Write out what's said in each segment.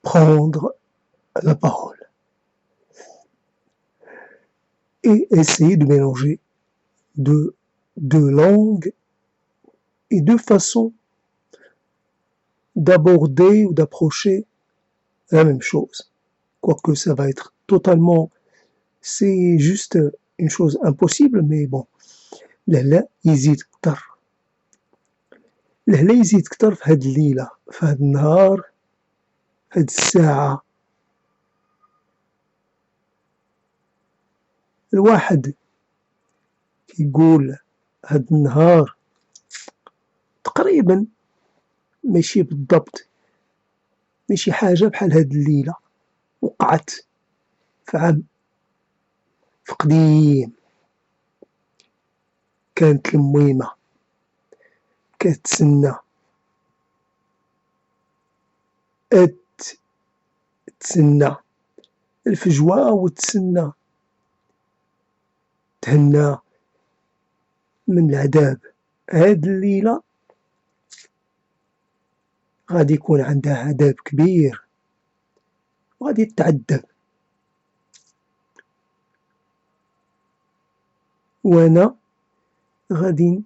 prendre la parole et essayer de mélanger deux langues et deux façons d'aborder ou d'approcher la même chose. Quoique ça va être totalement, c'est juste une chose impossible, mais bon. لهلا يزيد كتر في هاد الليلة، في هاد النهار، في هاد الساعة. الواحد كيقول هاد النهار تقريبا ماشي بالضبط، ماشي حاجة بحال هاد الليلة وقعت في عام في قديم. كانت الميمة كتسنى تسنى الفجوة وتسنى تهنى من العذاب. هاد الليلة غادي يكون عندها عذاب كبير وغادي تتعذب، وانا غادي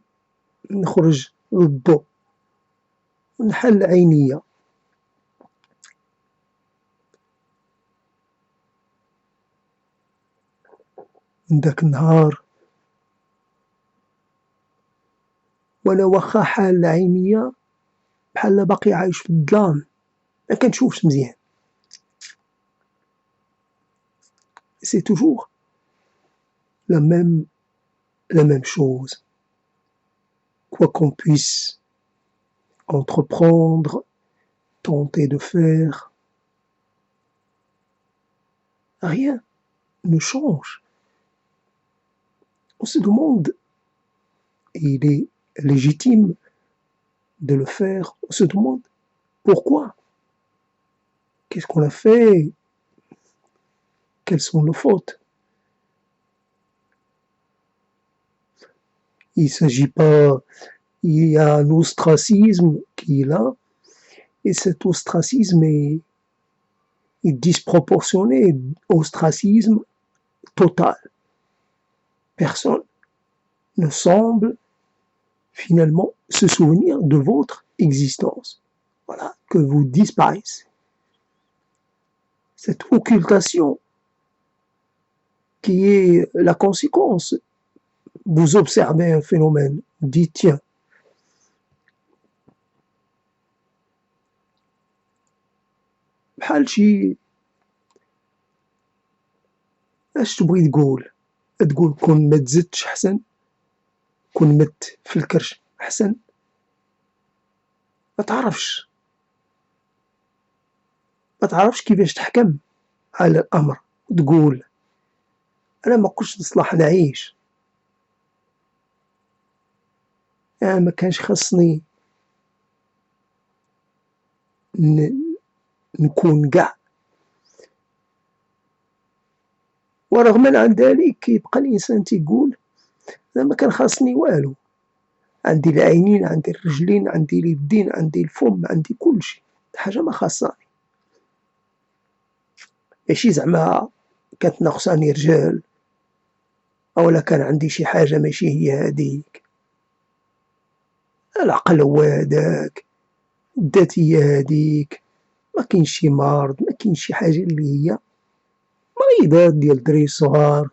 نخرج للضوء ونحل عينيا. من داك النهار وانا واخا حال عينيا بحال باقي عايش في الظلام، ما كنشوفش مزيان. سي توجور la même chose. Quoi qu'on puisse entreprendre, tenter de faire, rien ne change. On se demande, et il est légitime de le faire, on se demande pourquoi. Qu'est-ce qu'on a fait? Quelles sont nos fautes? Il s'agit pas, il y a un ostracisme qui est là, et cet ostracisme est disproportionné, ostracisme total. Personne ne semble finalement se souvenir de votre existence. Voilà, que vous disparaissez. Cette occultation qui est la conséquence. Vous observez un phénomène, vous dites tiens, بحال شي اش تبغي تقول كون ما تزدش احسن، كون مت في الكرش احسن. ما تعرفش كيفاش تحكم على الامر وتقول انا ما كنتش نصلح نعيش، ما كانش خاصني نكون كاع. ورغما عن ذلك كيبقى الانسان تيقول انا ما كان خاصني والو، عندي العينين، عندي الرجلين، عندي اليدين، عندي الفم، عندي كلشي، حاجه ما خاصاني. ماشي زعما كانت ناقصاني رجال اولا كان عندي شي حاجه ماشي هي هذيك. العقل هو هذاك، الذاتيه هذيك، ما كاينش شي مرض، ما كاينش شي حاجه اللي هي مريضات ديال الدراري صغار.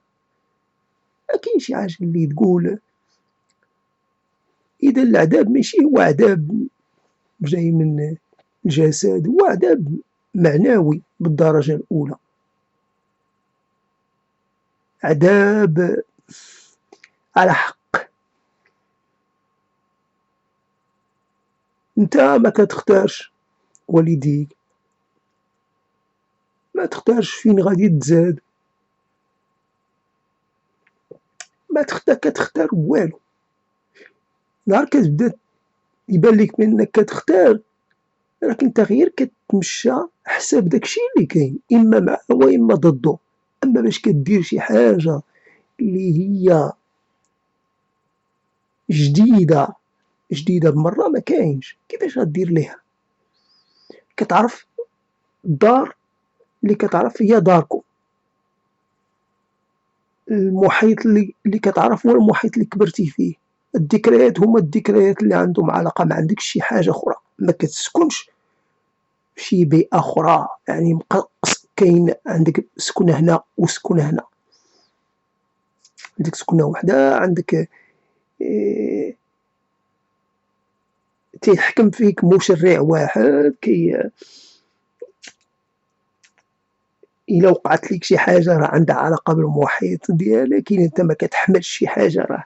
ما كاينش شي حاجه اللي تقول اذا العذاب ماشي هو عذاب جاي من الجسد، هو عذاب معنوي بالدرجه الاولى، عذاب على حق. انت ما كتختارش والديك، ما تختارش فين غادي تزاد، ما كتختار والو. نهار كتبدا يبان لك بانك كتختار، راك انت غير كتمشى حساب داكشي اللي كاين، اما معه واما ضده. اما باش كدير شي حاجه اللي هي جديده بمره ما كاينش، كيفاش غدير ليها؟ كتعرف الدار اللي كتعرف هي داركم، المحيط اللي كتعرف هو المحيط اللي كبرتي فيه، الذكريات هما الذكريات اللي عندهم علاقة ما عندكش شي حاجة أخرى، ما كتسكنش فشي بيئة أخرى، يعني كاين عندك سكنة هنا وسكنة هنا، عندك سكنة وحدة، عندك تيحكم فيك مشرع واحد إلا وقعت ليك شي حاجة راه عندها علاقة بالمحيط ديالك، إلا انت ما كتحملش شي حاجة راه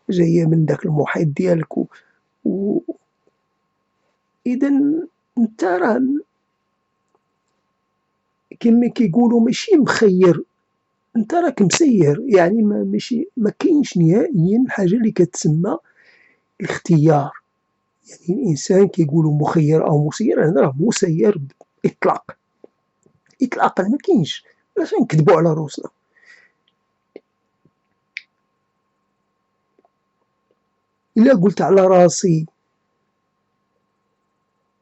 جاية من داك المحيط ديالك و إذا انت راه كما كيقولوا ماشي مخير، انت راك مسير، يعني ماشي ما كاينش نهائيا حاجة اللي كتسمى الاختيار، يعني الإنسان كيقولوا مخير أو مسير، هنا راه مسير بإطلاق، إطلاقا ما كاينش، علاش غنكذبوا على روسنا. إلا قلت على راسي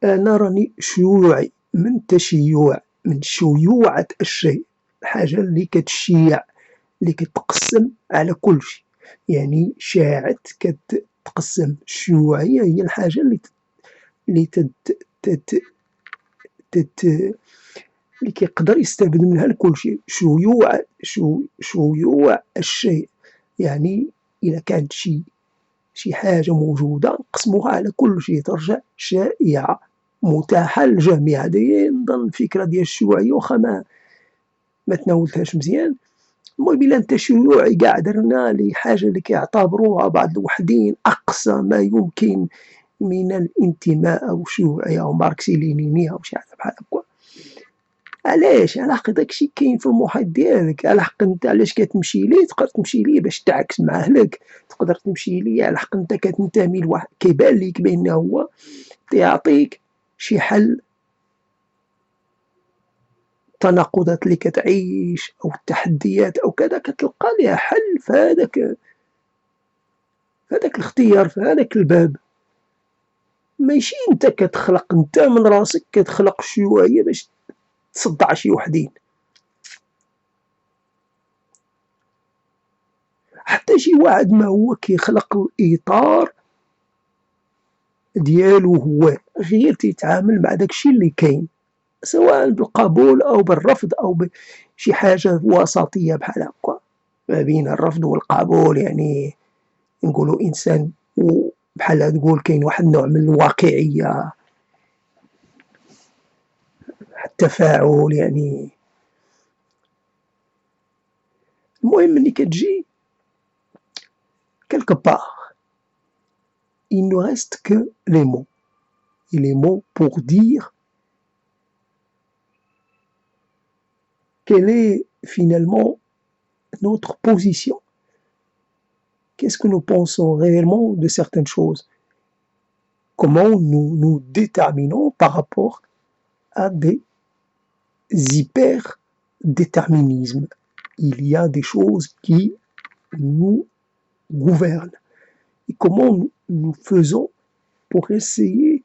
أنا راني شيوعي من تشيع، من شيوعة الشيء، الحاجة اللي كتشيع اللي كتقسم على كلشي، يعني شاعت كتقسم، الشيوعية هي الحاجة اللي اللي كيقدر يستافد منها لكلشي، شيوع الشيء، يعني إلا كانت شي حاجة موجودة نقسموها على كلشي ترجع شائعة متاحة للجميع، هذه نظن الفكرة ديال الشيوعية واخا ما تناولتهاش مزيان. المهم إلا انت شيوعي كاع درنا لحاجة اللي كيعتبروها بعض الوحدين أقصى ما يمكن من الانتماء أو الشيوعية أو ماركسي لينينية أو شي حاجة بحال هكا، علاش؟ على حق داكشي كاين في المحيط ديالك، على حق انت علاش كتمشي ليه، تقدر تمشي ليه باش تعكس مع أهلك، تقدر تمشي ليه على حق انت كتنتمي لواحد كيبان ليك بأنه هو تيعطيك شي حل التناقضات اللي كتعيش أو التحديات أو كذا كتلقى ليها حل في هذاك الاختيار، في هذاك الباب، ماشي انت كتخلق انت من راسك كتخلق الشيوعية باش تصدع شي وحدين، حتى شي واحد ما هو كيخلق الإطار ديالو هو، غير تيتعامل مع داكشي اللي كاين، سواء بالقبول أو بالرفض أو بشي حاجة وسطية بحال هكا ما بين الرفض والقبول، يعني نقولوا إنسان وبحال تقول كاين واحد النوع من الواقعية، التفاعل، يعني المهم ملي كتجي quelque part il ne reste que les mots, et les mots pour dire quelle est finalement notre position, qu'est-ce que nous pensons réellement de certaines choses, comment nous nous déterminons par rapport à des hyper-déterminismes. Il y a des choses qui nous gouvernent. Et comment nous faisons pour essayer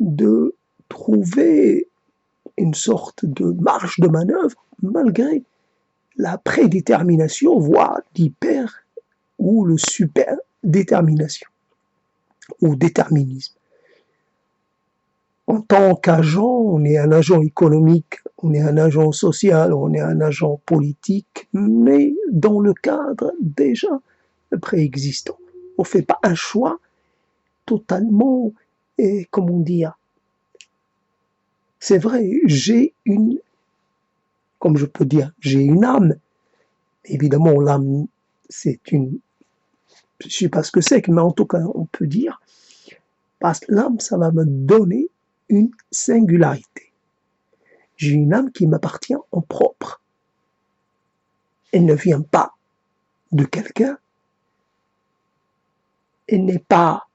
de trouver une sorte de marge de manœuvre malgré la prédétermination, voire l'hyper ou le super détermination ou déterminisme. En tant qu'agent, on est un agent économique, on est un agent social, on est un agent politique, mais dans le cadre déjà préexistant. On ne fait pas un choix totalement, comment dire, c'est vrai, j'ai une, comme je peux dire, j'ai une âme. Évidemment, l'âme, c'est une, je ne sais pas ce que c'est, mais en tout cas, on peut dire, parce que l'âme, ça va me donner une singularité. J'ai une âme qui m'appartient en propre. Elle ne vient pas de quelqu'un. Elle n'est pas,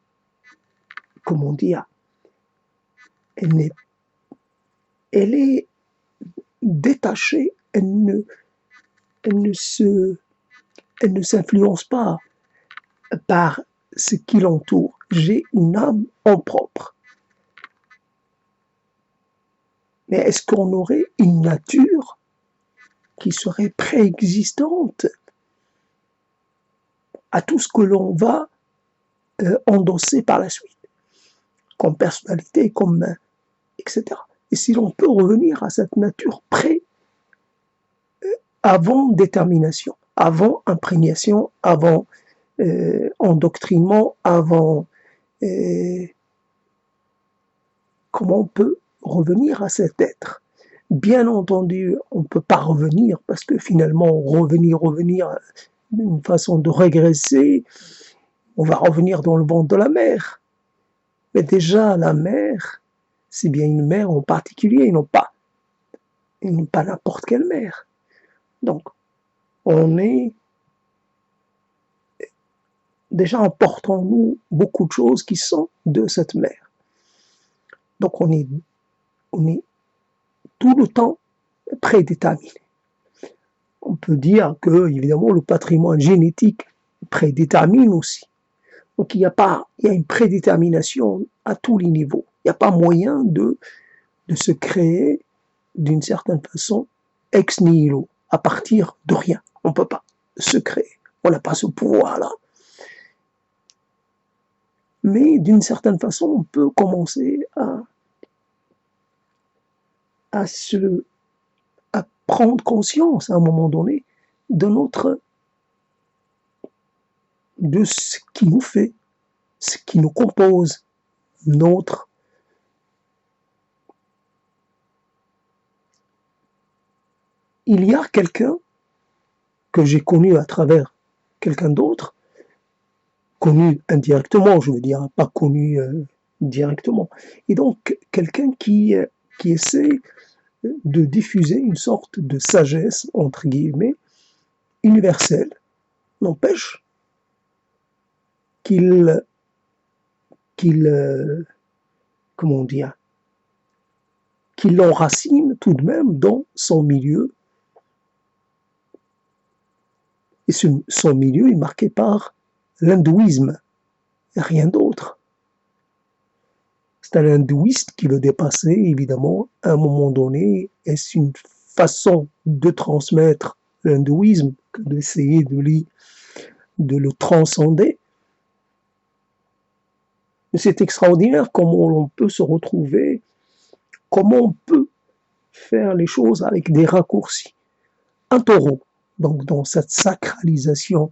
comment dire, elle est détachée, elle ne s'influence pas par ce qui l'entoure. J'ai une âme en propre. Mais est-ce qu'on aurait une nature qui serait préexistante à tout ce que l'on va endosser par la suite, comme personnalité, comme etc. Et si l'on peut revenir à cette nature avant détermination, avant imprégnation, avant endoctrinement, avant comment on peut revenir à cet être? Bien entendu, on ne peut pas revenir parce que finalement, revenir d'une façon de régresser, on va revenir dans le ventre de la mer. Mais déjà, la mer, c'est bien une mer en particulier, et non pas n'importe quelle mer. Donc, on est déjà en portant en nous beaucoup de choses qui sont de cette mer. Donc, on est tout le temps prédéterminé. On peut dire que, évidemment, le patrimoine génétique prédétermine aussi. Donc, il y a une prédétermination à tous les niveaux. Il n'y a pas moyen de se créer d'une certaine façon ex nihilo, à partir de rien. On ne peut pas se créer. On n'a pas ce pouvoir-là. Mais d'une certaine façon, on peut commencer à prendre conscience à un moment donné de ce qui nous fait, ce qui nous compose, notre. Il y a quelqu'un que j'ai connu à travers quelqu'un d'autre, connu indirectement, je veux dire, pas connu directement. Et donc, quelqu'un qui essaie de diffuser une sorte de sagesse, entre guillemets, universelle, n'empêche qu'il comment dire, qu'il l'enracine tout de même dans son milieu. Et son milieu est marqué par l'hindouisme, et rien d'autre. C'est un hindouiste qui le dépassait, évidemment, à un moment donné. Est-ce une façon de transmettre l'hindouisme que d'essayer de le transcender? Mais c'est extraordinaire comment on peut se retrouver, comment on peut faire les choses avec des raccourcis. Un taureau, donc dans cette sacralisation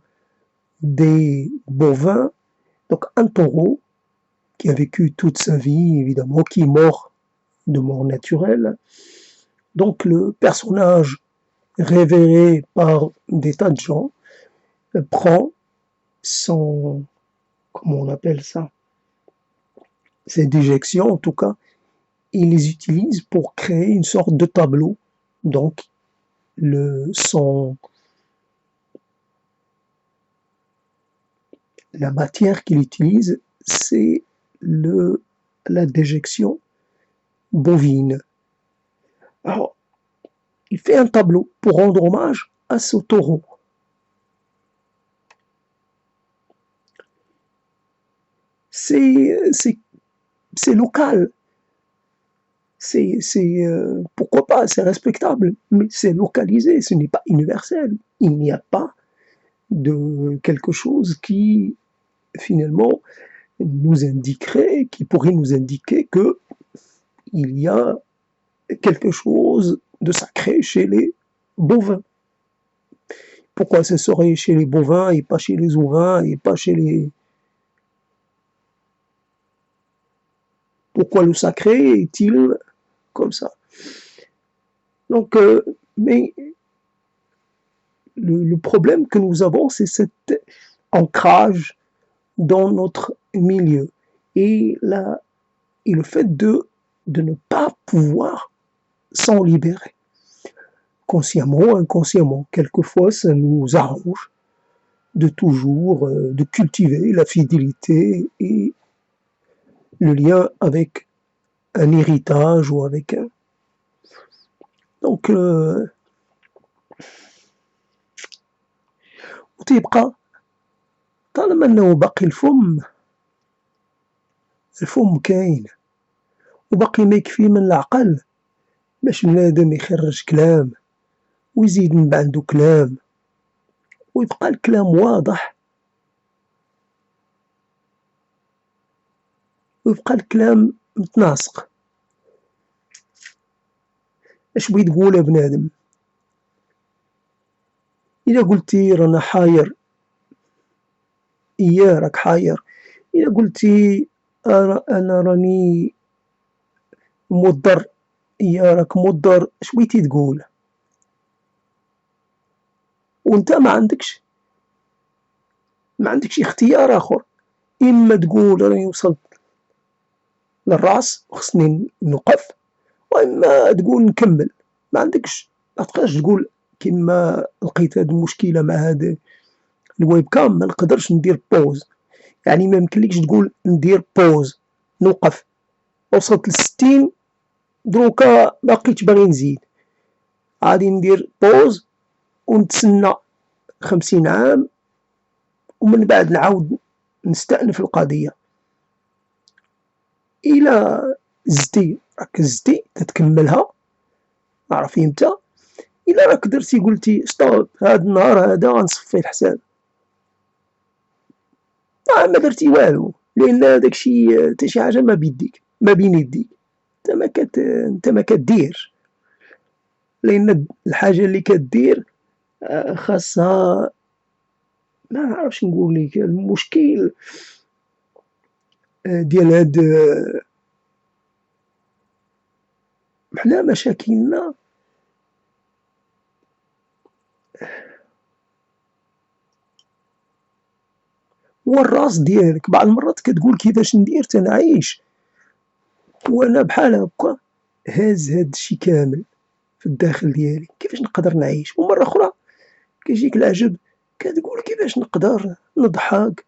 des bovins, donc un taureau qui a vécu toute sa vie, évidemment, qui est mort de mort naturelle. Donc le personnage révéré par des tas de gens prend son, comment on appelle ça, ses déjections en tout cas, il les utilise pour créer une sorte de tableau. Donc la matière qu'il utilise, c'est la déjection bovine. Alors, il fait un tableau pour rendre hommage à ce taureau. C'est local. Pourquoi pas, c'est respectable, mais c'est localisé, ce n'est pas universel. Il n'y a pas de quelque chose qui, finalement, nous indiquerait, qui pourrait nous indiquer que il y a quelque chose de sacré chez les bovins. Pourquoi ce serait chez les bovins et pas chez les ovins et pas chez les... Pourquoi le sacré est-il comme ça? Donc, mais le problème que nous avons, c'est cet ancrage dans notre milieu et le fait de ne pas pouvoir s'en libérer. Consciemment ou inconsciemment, quelquefois ça nous arrange de toujours de cultiver la fidélité et le lien avec un héritage ou avec un... Donc وتيبقى طالما انه باقي الفم كاين وباقي ما يكفي من العقل باش بنادم يخرج كلام ويزيد من بعدو كلام ويبقى الكلام واضح ويبقى الكلام متناسق. اش بغيت تقول بنادم؟ الا قلتي رانا حاير، اياه راك حاير. الا قلتي انا راني مضر، اياه راك مضر. اش بغيتي تقول؟ وانت ما عندكش اختيار اخر، اما تقول راني وصلت للراس وخصني نوقف، واما تقول نكمل. ما تبقاش تقول كيما لقيت هاد المشكله مع هاد الويب كام ما نقدرش ندير بوز. يعني ما يمكنلكش تقول ندير بوز نوقف، وصلت ل60 دروكا ما بقيتش باغي نزيد، غادي ندير بوز ونتسنى 50 عام ومن بعد نعاود نستأنف القضية. إلا زدتي راك زدتي تتكملها، عرف فهمت؟ إلا راك درتي قلتي ستوب هاد النهار هذا غنصفي الحساب، ما درتي والو، لأن داكشي حتى شي حاجة ما بيديك، ما بين يديك، انت ما كديرش، لأن الحاجة اللي كدير خاصها. ما نعرفش نقول لك المشكل ديال هاد حنا مشاكلنا هو الراس ديالك. بعض المرات كتقول كيفاش ندير تنعيش وانا بحال هكا هاز هاد الشي كامل في الداخل ديالي، كيفاش نقدر نعيش؟ ومرة أخرى كيجيك العجب، كتقول كيفاش نقدر نضحك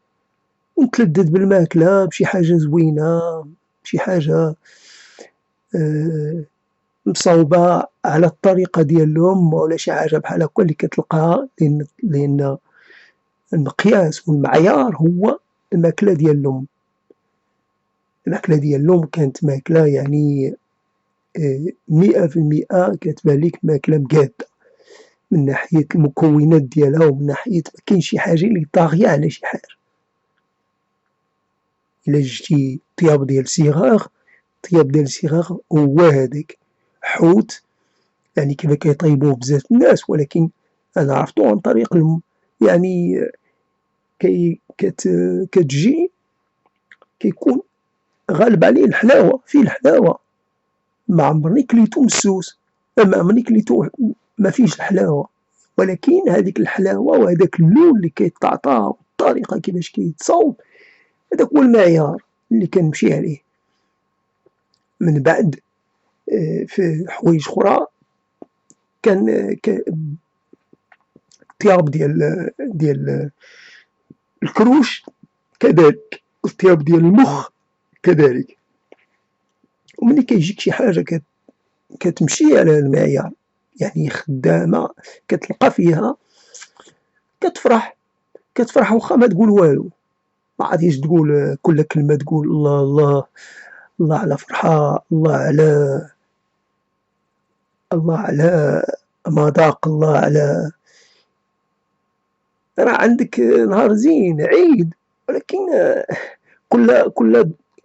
ونتلذذ بالماكلة بشي حاجة زوينة، بشي حاجة مصوبة على الطريقة ديال الأم ولا شي حاجة بحال هكا اللي كتلقاها، لأن المقياس والمعيار هو الماكلة ديال الأم. الماكلة ديال الأم كانت ماكلة يعني 100% كتبان ليك ماكلة مقادة من ناحية المكونات ديالها ومن ناحية مكاينش شي حاجة اللي طاغية على شي حاجة. إلا جبتي طياب ديال الصغار هو هذاك حوت، يعني كيما كيطيبوه بزاف الناس، ولكن أنا عرفتو عن طريق يعني كتجي كيكون غالب عليه الحلاوة، فيه الحلاوة. ما عمرني كليتو مسوس، ما عمرني كليتو ما فيهش الحلاوة، ولكن هذيك الحلاوة وهذاك اللون اللي كيتعطى والطريقة كيفاش كيتصاوب، هذاك هو المعيار اللي كنمشي عليه. من بعد في حوايج أخرى كان الطياب ديال الكروش كذلك، الطياب ديال المخ كذلك. وملي كيجيك شي حاجة كتمشي على المعيار، يعني خدامة كتلقى فيها كتفرح واخا ما تقول والو، ما غاديش تقول كل كلمة تقول الله الله الله على فرحة، الله على مذاق، الله على. راه عندك نهار زين عيد، ولكن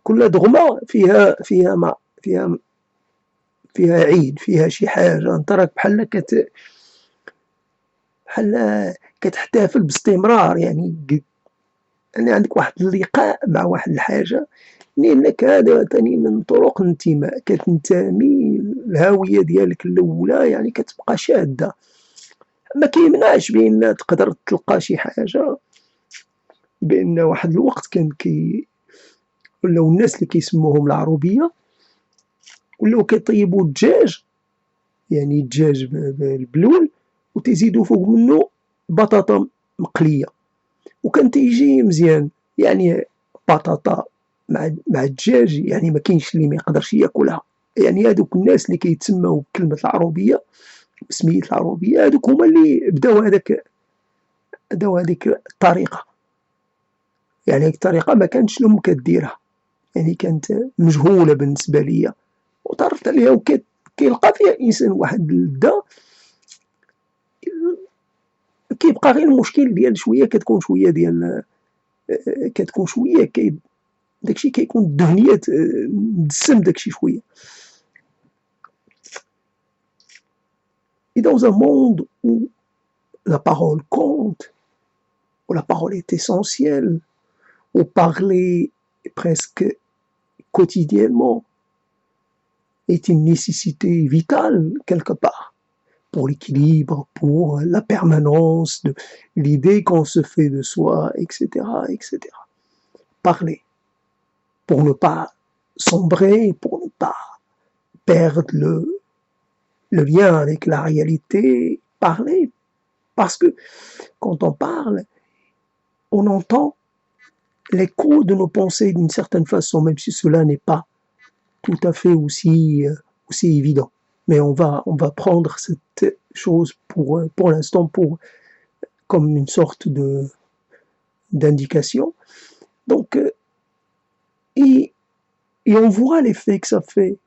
كل دغمة فيها عيد، فيها شي حاجة، انت راك بحال كتحتفل باستمرار. يعني عندك واحد اللقاء مع واحد الحاجة، لأنك هذا ثاني من طرق الانتماء، كتنتمي للهوية ديالك الأولى، يعني كتبقى شادة. ما كيمنعش بأن تقدر تلقى شي حاجة، بأن واحد الوقت كان ولاو الناس اللي كيسموهم العروبية ولاو كيطيبوا الدجاج، يعني الدجاج بالبلول وتيزيدوا فوق منه بطاطا مقلية، وكان تيجي مزيان. يعني بطاطا مع الدجاج، يعني ما كاينش اللي ما يقدرش ياكلها. يعني هذوك الناس اللي كيتسموا بكلمة العروبية، بسمية العروبية، هذوك هما اللي بداو هذيك الطريقة. يعني هذيك الطريقة ما كانتش الأم كديرها، يعني كانت مجهولة بالنسبة ليا، وتعرفت عليها كيلقى فيها الانسان واحد اللذه، كيبقى غير المشكل ديال شويه كتكون شويه ديال كتكون شويه داكشي كيكون الدهنيه مدسم داكشي شويه. Et dans un monde où la parole compte, où la parole est essentielle, où parler presque quotidiennement est une nécessité vitale quelque part pour l'équilibre, pour la permanence de l'idée qu'on se fait de soi, etc., etc. Parler pour ne pas sombrer, pour ne pas perdre le lien avec la réalité, parler, parce que quand on parle, on entend l'écho de nos pensées d'une certaine façon, même si cela n'est pas tout à fait aussi évident. Mais on va prendre cette chose pour l'instant comme une sorte d'indication. Donc, et on voit l'effet que ça fait.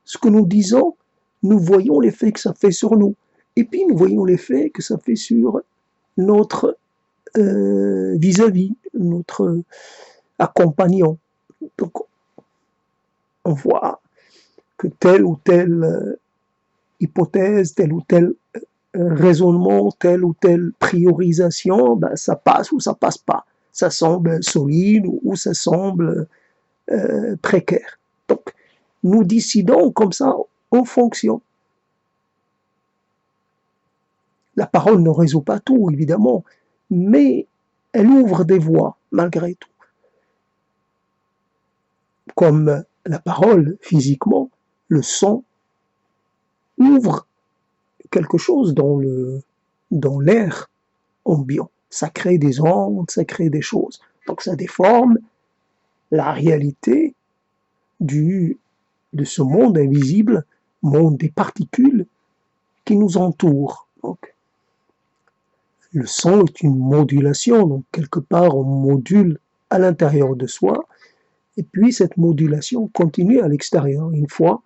Ce que nous disons, nous voyons l'effet que ça fait sur nous. Et puis nous voyons l'effet que ça fait sur notre vis-à-vis, notre accompagnant. Donc, on voit que telle ou telle hypothèse, tel ou tel raisonnement, telle ou telle priorisation, ben, ça passe ou ça passe pas. Ça semble solide ou ça semble précaire. Donc, nous décidons comme ça en fonction. La parole ne résout pas tout, évidemment, mais elle ouvre des voies, malgré tout. Comme la parole, physiquement, le son ouvre quelque chose dans l'air ambiant. Ça crée des ondes, ça crée des choses. Donc ça déforme la réalité de ce monde invisible, monde des particules qui nous entourent. Donc, le son est une modulation, donc quelque part on module à l'intérieur de soi, et puis cette modulation continue à l'extérieur, une fois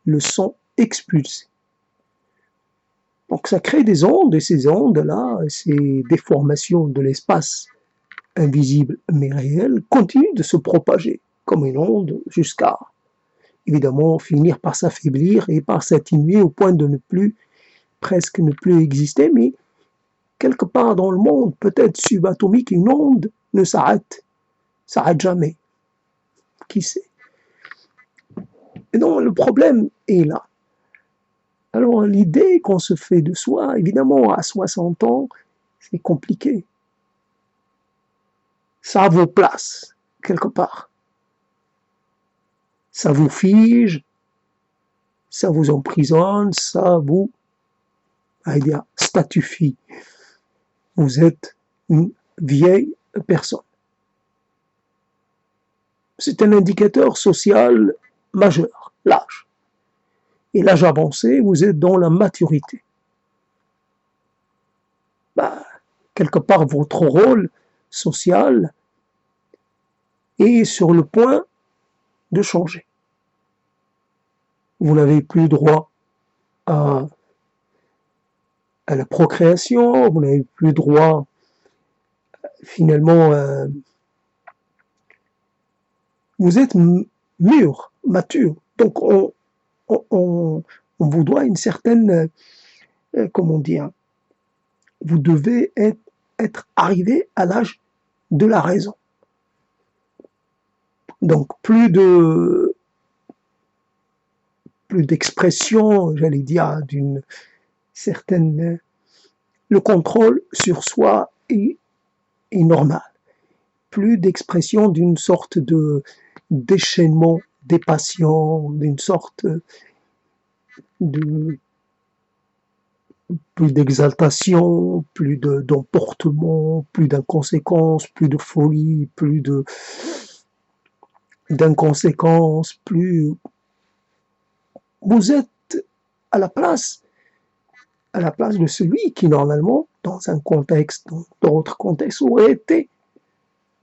le son expulsé. Donc ça crée des ondes, et ces ondes-là, ces déformations de l'espace invisible mais réel, continuent de se propager comme une onde jusqu'à, évidemment, finir par s'affaiblir et par s'atténuer au point de presque ne plus exister, mais quelque part dans le monde, peut-être subatomique, une onde ne s'arrête jamais. Qui sait? Et donc le problème est là. Alors l'idée qu'on se fait de soi, évidemment, à 60 ans, c'est compliqué. Ça a vos places, quelque part. Ça vous fige, ça vous emprisonne, ça vous statufie. Vous êtes une vieille personne. C'est un indicateur social majeur, l'âge. Et l'âge avancé, vous êtes dans la maturité. Quelque part, votre rôle social est sur le point de changer. Vous n'avez plus droit à la procréation, vous n'avez plus droit finalement, vous êtes mûr, mature, donc on vous doit une certaine, comment dire, vous devez être arrivé à l'âge de la raison. Donc plus d'expression, j'allais dire, d'une certaine, le contrôle sur soi est normal. Plus d'expression d'une sorte de déchaînement des passions, d'une sorte de plus d'exaltation, plus d'emportement, plus d'inconséquence, plus de folie, plus d'inconséquence, plus vous êtes à la place de celui qui normalement, dans un contexte, dans d'autres contextes, aurait été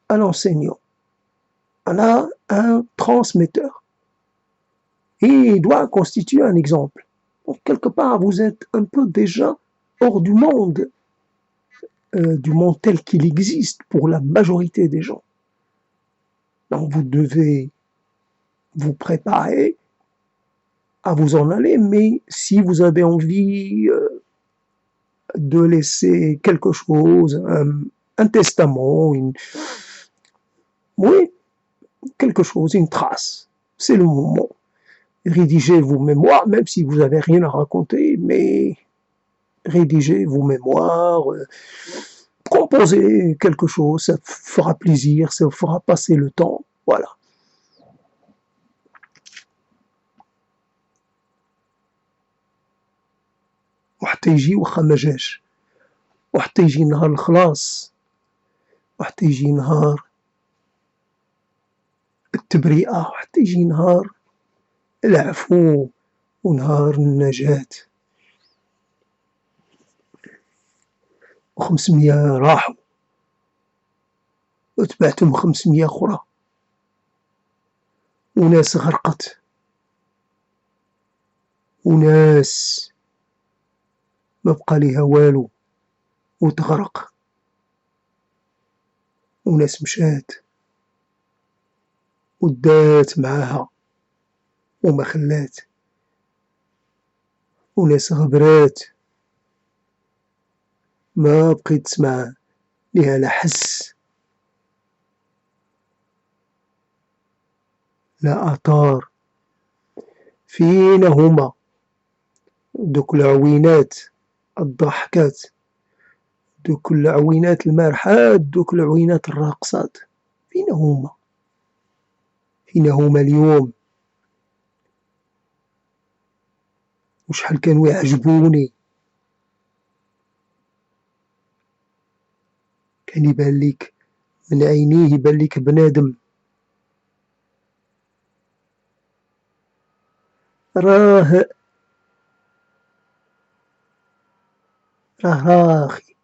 un enseignant, un transmetteur. il doit constituer un exemple. Donc, quelque part, vous êtes un peu déjà hors du monde tel qu'il existe pour la majorité des gens. Donc, vous devez vous préparer à vous en aller, mais si vous avez envie de laisser quelque chose, un testament, oui, quelque chose, une trace, c'est le moment. Rédigez vos mémoires, même si vous n'avez rien à raconter, mais rédigez vos mémoires, composez quelque chose, ça fera plaisir, ça fera passer le temps, voilà. وحتى يجي واخا ما جاش، وحتى يجي نهار الخلاص، وحتى يجي نهار التبرئة، وحتى يجي نهار العفو ونهار النجاة. و500 راحوا وتبعتهم 500 أخرى، وناس غرقت، وناس ما بقى ليها والو وتغرق، وناس مشات ودات معاها وما خلات، وناس غبرات ما بقيت تسمع ليها لا حس لا آثار. فين هما دوك العوينات الضاحكات، دوك العوينات المارحات، دوك العوينات الراقصات، فين هما؟ فين هما اليوم؟ وشحال كانوا يعجبوني، كان يبان ليك من عينيه، يبان ليك بنادم راه راخي،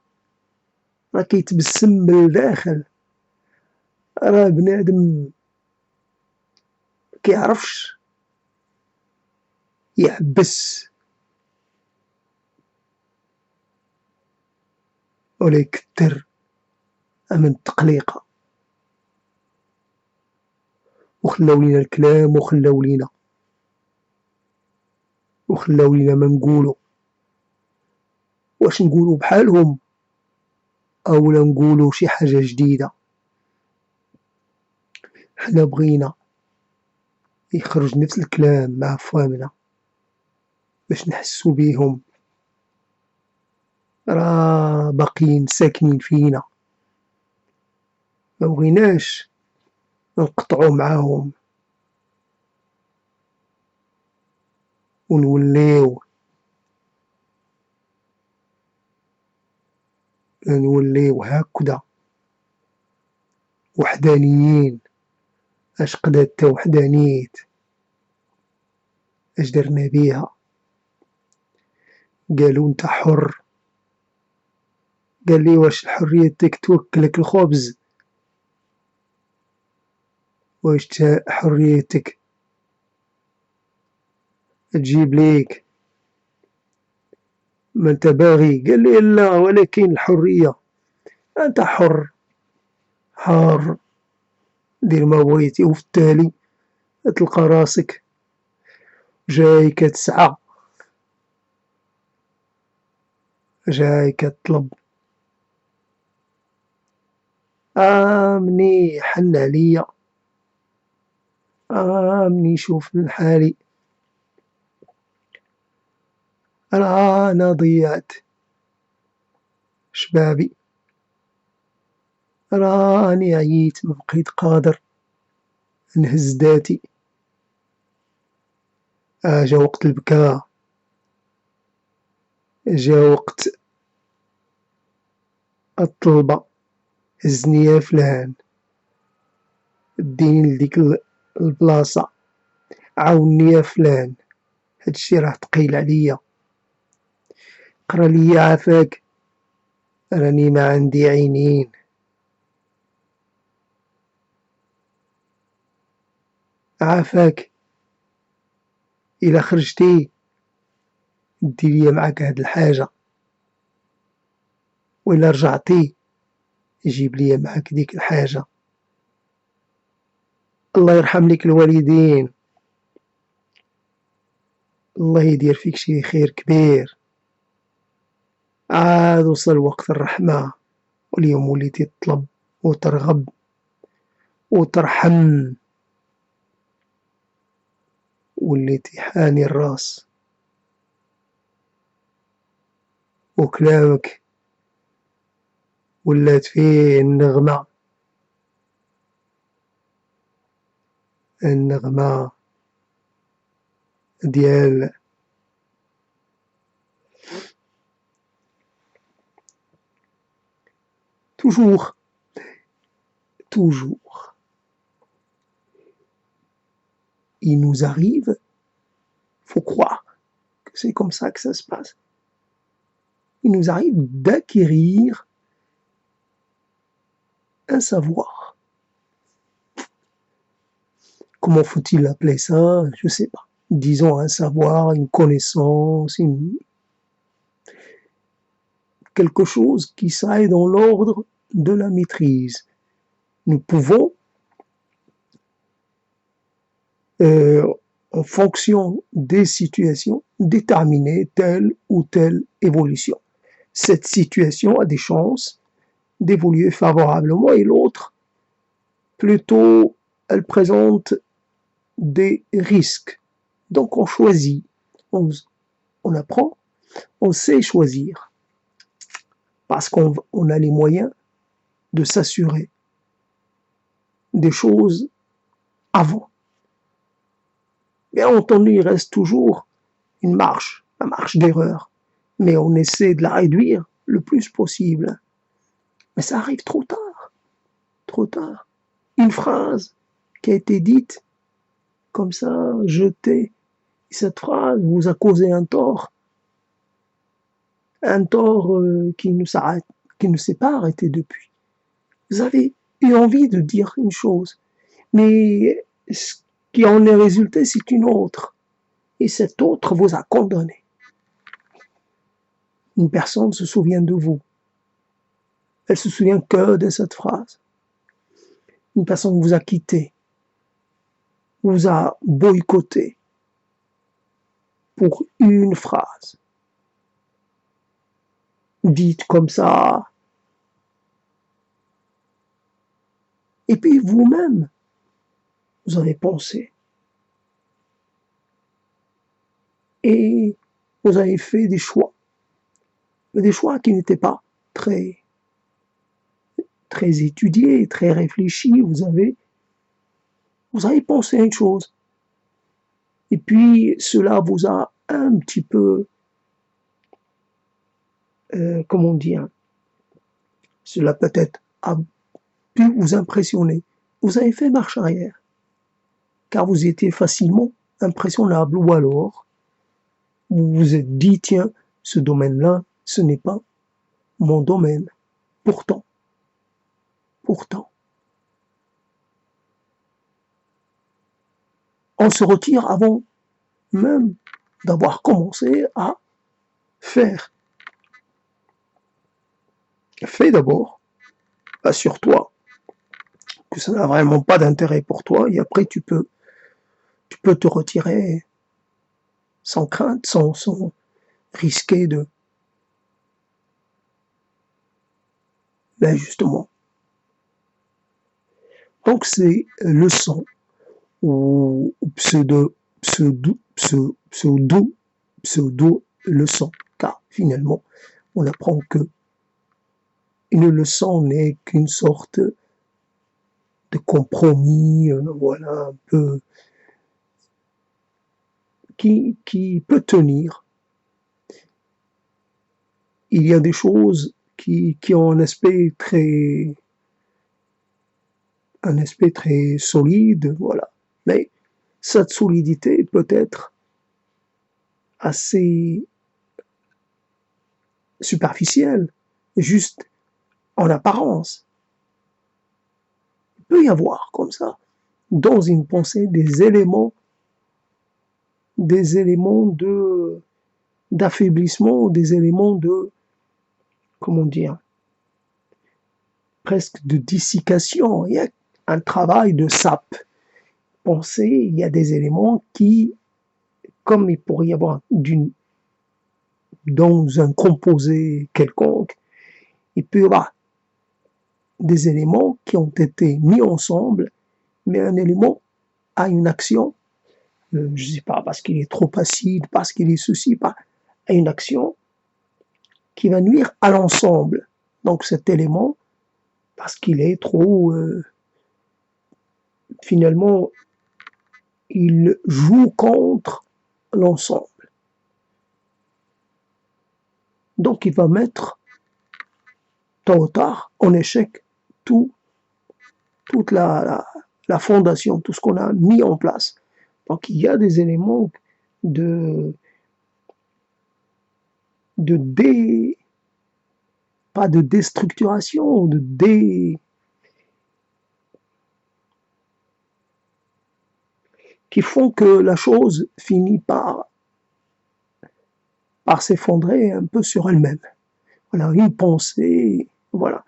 راه كيتبسم من الداخل، راه بنادم مكيعرفش يحبس ولا يكتر من التقليقة، وخلاو لينا الكلام، وخلاو لينا ما نقولو، واش نقولو بحالهم أولا نقولو شي حاجة جديدة. حنا بغينا يخرج نفس الكلام مع فمنا باش نحسو بيهم، راه باقيين ساكنين فينا، ما بغيناش نقطعو معاهم ونوليو هكذا وحدانيين. اش قدات تا وحدانيت، اش درنا بيها؟ قالوا انت حر، قال لي واش حريتك توكلك الخبز، واش حريتك تجيب ليك ما انت باغي؟ قال لي لا، ولكن الحرية انت حر، حار دير ما بغيتي، وفي التالي تلقى راسك جاي كتسعى، جاي كتطلب. مني حن عليا، مني شوف من حالي، أنا ضيعت شبابي، راني عييت ما بقيت قادر نهز ذاتي، جا وقت البكاء، جا وقت الطلبة، هزني يا فلان، ديني لديك البلاصة، عاوني يا فلان، هادشي راه تقيل عليا، قرا ليا عافاك، راني ما عندي عينين، عافاك إلا خرجتي ديري معاك هاد الحاجة، وإلا رجعتي جيب لي معاك ديك الحاجة. الله يرحم ليك الوالدين، الله يدير فيك شي خير كبير. عاد وصل وقت الرحمة، واليوم وليتي تطلب وترغب وترحم، وليتي حاني الراس، وكلامك ولات فيه النغمة ديال toujours, toujours. Il nous arrive, faut croire que c'est comme ça que ça se passe. Il nous arrive d'acquérir un savoir. Comment faut-il appeler ça? Je sais pas. Disons un savoir, une connaissance, quelque chose qui s'aille dans l'ordre de la maîtrise. Nous pouvons, en fonction des situations, déterminer telle ou telle évolution. Cette situation a des chances d'évoluer favorablement et l'autre, plutôt, elle présente des risques. Donc on choisit, on apprend, on sait choisir, parce qu'on a les moyens de s'assurer des choses avant. Bien entendu, il reste toujours une marge, la marge d'erreur, mais on essaie de la réduire le plus possible. Mais ça arrive trop tard, trop tard. Une phrase qui a été dite comme ça, jetée, cette phrase vous a causé un tort qui ne s'est pas arrêté depuis. Vous avez eu envie de dire une chose, mais ce qui en est résulté, c'est une autre. Et cette autre vous a condamné. Une personne se souvient de vous. Elle se souvient que de cette phrase. Une personne vous a quitté, vous a boycotté pour une phrase. Dite comme ça. Et puis vous-même, vous avez pensé. Et vous avez fait des choix. Des choix qui n'étaient pas très étudiés, très réfléchis. Vous avez pensé à une chose. Et puis cela vous a un petit peu, comment dire, cela peut-être a pu vous impressionner. Vous avez fait marche arrière, car vous étiez facilement impressionnable, ou alors vous vous êtes dit, tiens, ce domaine-là, ce n'est pas mon domaine. Pourtant, on se retire avant même d'avoir commencé à faire. Fais d'abord, assure-toi que ça n'a vraiment pas d'intérêt pour toi, et après tu peux te retirer sans crainte, sans risquer de... Ben justement. Donc c'est leçon ou pseudo-leçon, car finalement on apprend que une leçon n'est qu'une sorte de compromis, voilà, un peu, qui peut tenir. Il y a des choses qui ont un aspect très solide, voilà. Mais cette solidité peut être assez superficielle, juste en apparence. Il peut y avoir comme ça, dans une pensée, des éléments des éléments d'affaiblissement, des éléments de, comment dire, presque de dessiccation. Il y a un travail de sape. Pensez, il y a des éléments qui, comme il pourrait y avoir dans un composé quelconque, il peut y avoir des éléments qui ont été mis ensemble, mais un élément a une action, je ne sais pas, parce qu'il est trop acide, parce qu'il est ceci, pas, a une action qui va nuire à l'ensemble. Donc cet élément, parce qu'il est trop, finalement, il joue contre l'ensemble. Donc il va mettre, tôt ou tard, en échec toute la fondation, tout ce qu'on a mis en place. Donc il y a des éléments de pas de déstructuration, qui font que la chose finit par s'effondrer un peu sur elle-même. Voilà, une pensée, voilà.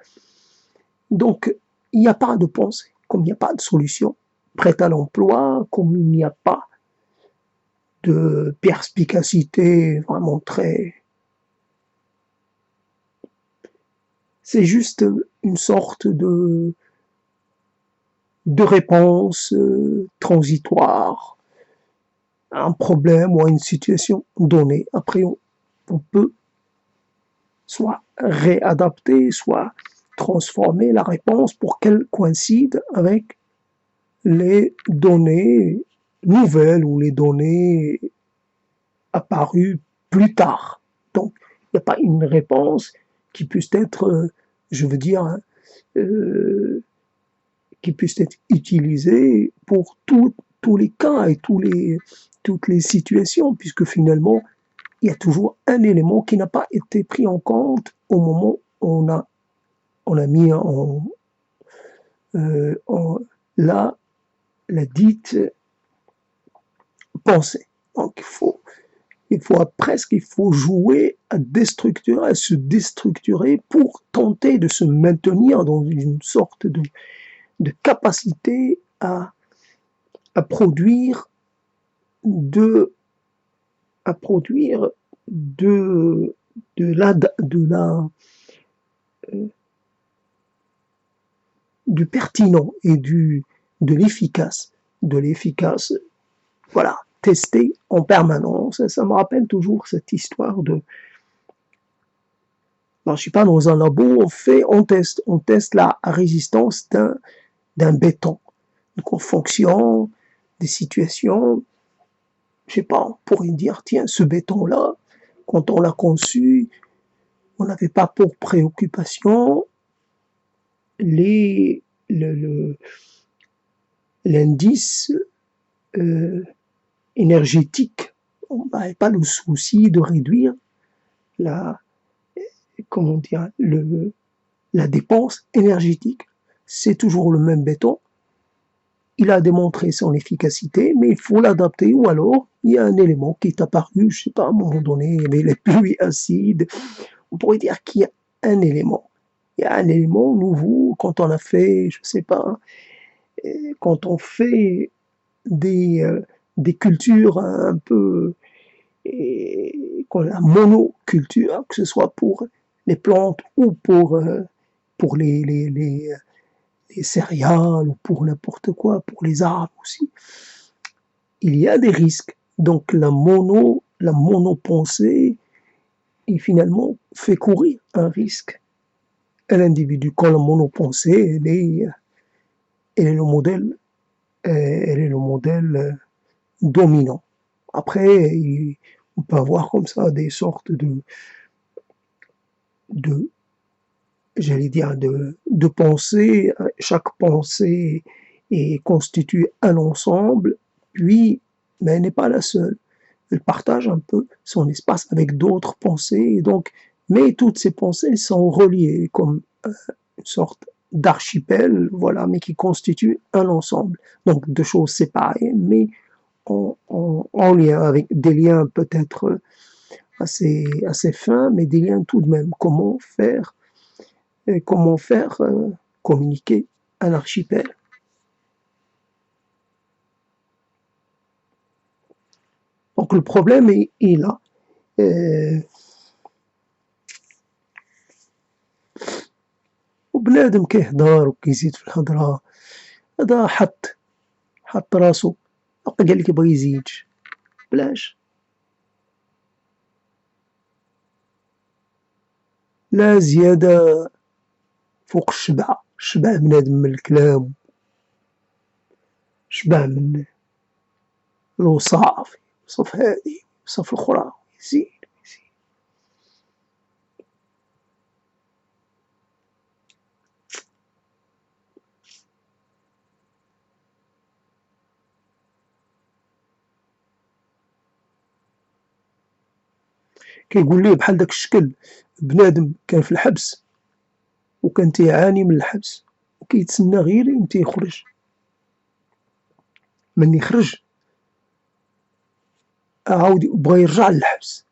Donc, il n'y a pas de pensée, comme il n'y a pas de solution prête à l'emploi, comme il n'y a pas de perspicacité vraiment très... C'est juste une sorte de réponse transitoire à un problème ou à une situation donnée. Après, on peut soit réadapter, soit transformer la réponse pour qu'elle coïncide avec les données nouvelles ou les données apparues plus tard. Donc, il n'y a pas une réponse qui puisse être, je veux dire, qui puisse être utilisée pour tous les cas et toutes les situations, puisque finalement, il y a toujours un élément qui n'a pas été pris en compte au moment où on a mis la dite pensée. Donc il faut jouer à déstructurer, à se déstructurer pour tenter de se maintenir dans une sorte de capacité à produire du pertinent et de l'efficace, voilà, tester en permanence. Ça me rappelle toujours cette histoire de, non, je suis pas dans un labo, on teste la résistance d'un béton. Donc en fonction des situations, je sais pas, on pourrait dire, tiens, ce béton-là, quand on l'a conçu, on n'avait pas pour préoccupation l'indice énergétique. On n'avait pas le souci de réduire la dépense énergétique. C'est toujours le même béton. Il a démontré son efficacité, mais il faut l'adapter, ou alors il y a un élément qui est apparu, je sais pas, à un moment donné, il y avait les pluies acides. On pourrait dire qu'il y a un élément. Il y a un élément nouveau quand on a fait, je sais pas, quand on fait des cultures un peu, la monoculture, que ce soit pour les plantes ou pour les céréales ou pour n'importe quoi, pour les arbres aussi, il y a des risques. Donc la monopensée, et finalement fait courir un risque à l'individu. Quand la monopensée, elle est le modèle dominant. Après, on peut avoir comme ça des sortes j'allais dire, de pensée. Chaque pensée constitue un ensemble, puis, mais elle n'est pas la seule. Elle partage un peu son espace avec d'autres pensées, et donc, mais toutes ces pensées sont reliées comme une sorte d'archipel, voilà, mais qui constituent un ensemble. Donc, deux choses séparées, mais en lien avec des liens peut-être assez fins, mais des liens tout de même. Comment faire communiquer un archipel? Donc le problème est là. وبنادم كيهضر وكيزيد في الهضرة، هذا حط راسو، قالك يبغي يزيد، بلاش، لا زيادة فوق الشبع. شبع بنادم من الكلام، شبع من الوصاف، وصف هادي وصف الأخرى، يزيد. كيقول ليه بحال داك الشكل بنادم كان في الحبس وكان تيعاني من الحبس وكيتسنى غير امتى يخرج. من يخرج عاود بغا يرجع للحبس،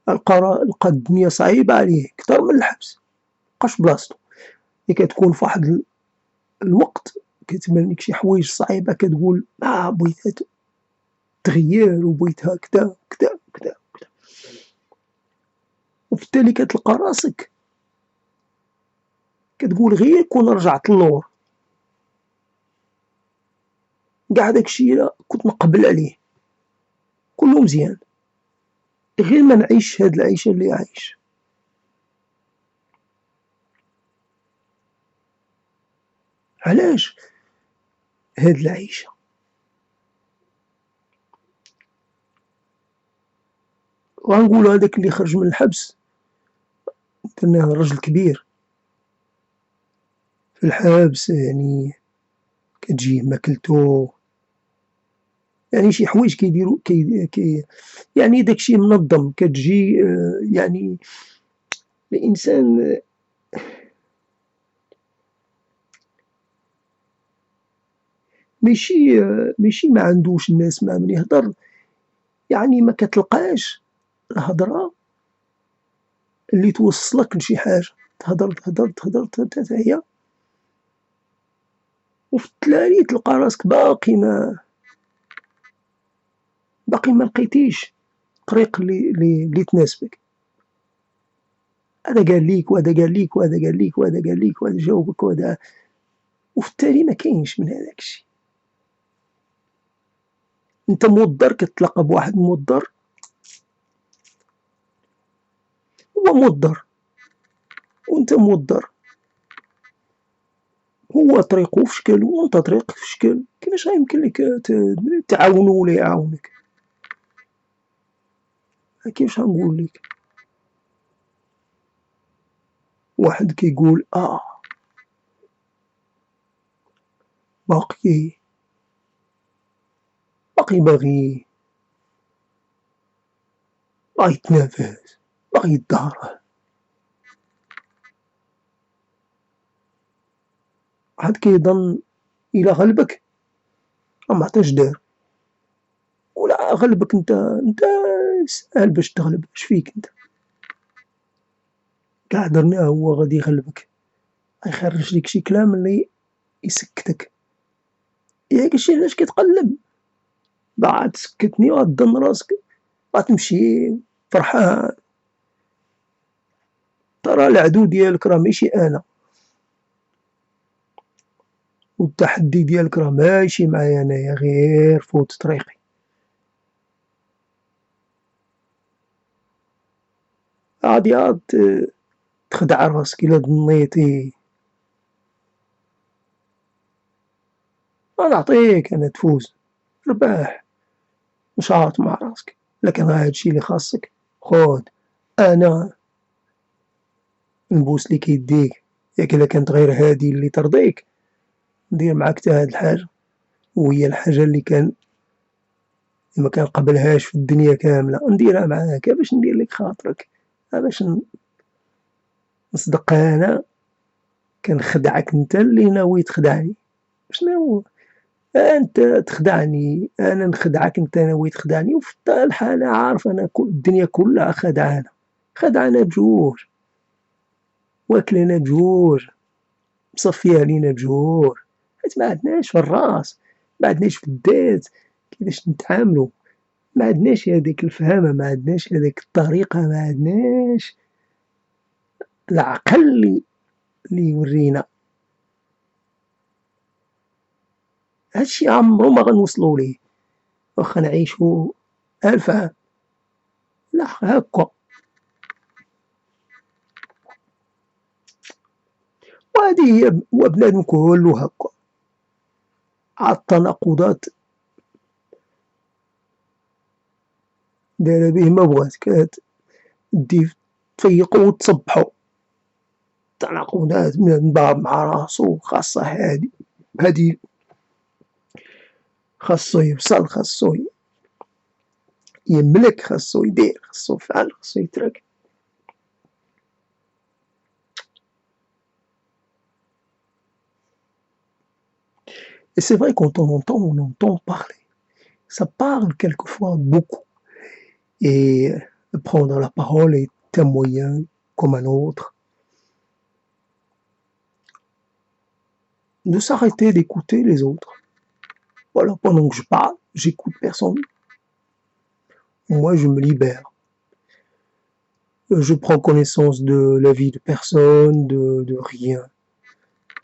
لقى الدنيا صعيبة عليه كتر من الحبس، مبقاش بلاصتو. ملي كتكون فواحد الوقت كتبان ليك شي حوايج صعيبة كتقول بغيت تغير وبغيتها كدا كدا كدا كدا، وبالتالي كتلقى راسك كتقول غير كون رجعت للور كاع داكشي كنت نقبل عليه كله مزيان، غير ما نعيش هاد العيشة اللي عايش. علاش هاد العيشة؟ غنقولو هداك اللي خرج من الحبس كان رجل كبير في الحبس، يعني كتجيه ماكلتو، يعني شي حوايج كيديرو يعني داكشي منظم، كتجي يعني الإنسان ماشي معندوش الناس مع من يهضر، يعني ما كتلقاش الهضرة اللي توصلك لشي حاجة، تهضر حتى هي وفي التلالي تلقى راسك باقي ما لقيتيش الطريق اللي تناسبك. هذا قال ليك وهذا قال ليك وهذا قال ليك وهذا قال ليك وهذا جاوبك وهذا، وفي التالي ما كاينش من هذاك الشيء. انت موضر كتلاقى بواحد موضر، هو موضر وانت موضر، هو طريقه في شكل وانت طريقك في شكل، كيفاش غيمكن لك تعاونو ولا يعاونك؟ كيفاش غنقول لك؟ واحد كيقول باقي باغي يتنافس، باغي يدارى، واحد كيظن إلا غلبك راه معطاش دار، ولا غلبك انت ساهل باش تغلب، اش فيك انت؟ كاع درناه هو غادي يغلبك، غيخرج ليك شي كلام اللي يسكتك. ياك شي علاش كتقلب باغا تسكتني وغتظن راسك غتمشي فرحان، ترى العدو ديالك راه ماشي انا، والتحدي ديالك راه ماشي معايا انايا، غير فوت طريقي. غادي عاد تخدع راسك الا ظنيتي غنعطيك انا تفوز، رباح، نشاط مع راسك، لكن هادشي اللي خاصك خود انا نبوس ليك يديك، ياك الا كانت غير هادي اللي ترضيك ندير معاك حتى هاد الحاجة، وهي الحاجة اللي ما كنقبلهاش في الدنيا كاملة نديرها معاك باش ندير لك خاطرك، باش نصدق انا كنخدعك انت اللي ناوي تخدعني، شنو أنت تخدعني، أنا نخدعك، أنت ناوي تخدعني، وفي الحالة عارف أنا الدنيا كلها خدعانة، خدعانة بجوج، واكلنا بجوج، مصفية علينا بجوج، حيت ما عندناش في الراس، ما عندناش في الذات كيفاش نتعاملوا، ما عندناش هذيك الفهامة، ما عندناش هذيك الطريقة، ما عندناش العقل اللي يورينا. هادشي عمرو ما غنوصلوا ليه واخا نعيشوا 1000 عام، لا هاكا. وهذه هي، وبنادم كلو هاكا، عاد التناقضات دايرة به ما بغات، كتدي تفيقو وتصبحو، التناقضات بنادم ضارب مع راسو، خاصة هادي خاصو يوصل، خاصو يملك، خاصو يدير، خاصو يفعل، خاصو يترك. Et c'est vrai quand on entend parler, ça parle quelquefois beaucoup. Et prendre la parole est un moyen comme un autre de s'arrêter d'écouter les autres. Voilà, pendant que je parle, j'écoute personne. Moi, je me libère. Je prends connaissance de la vie de personne, de rien.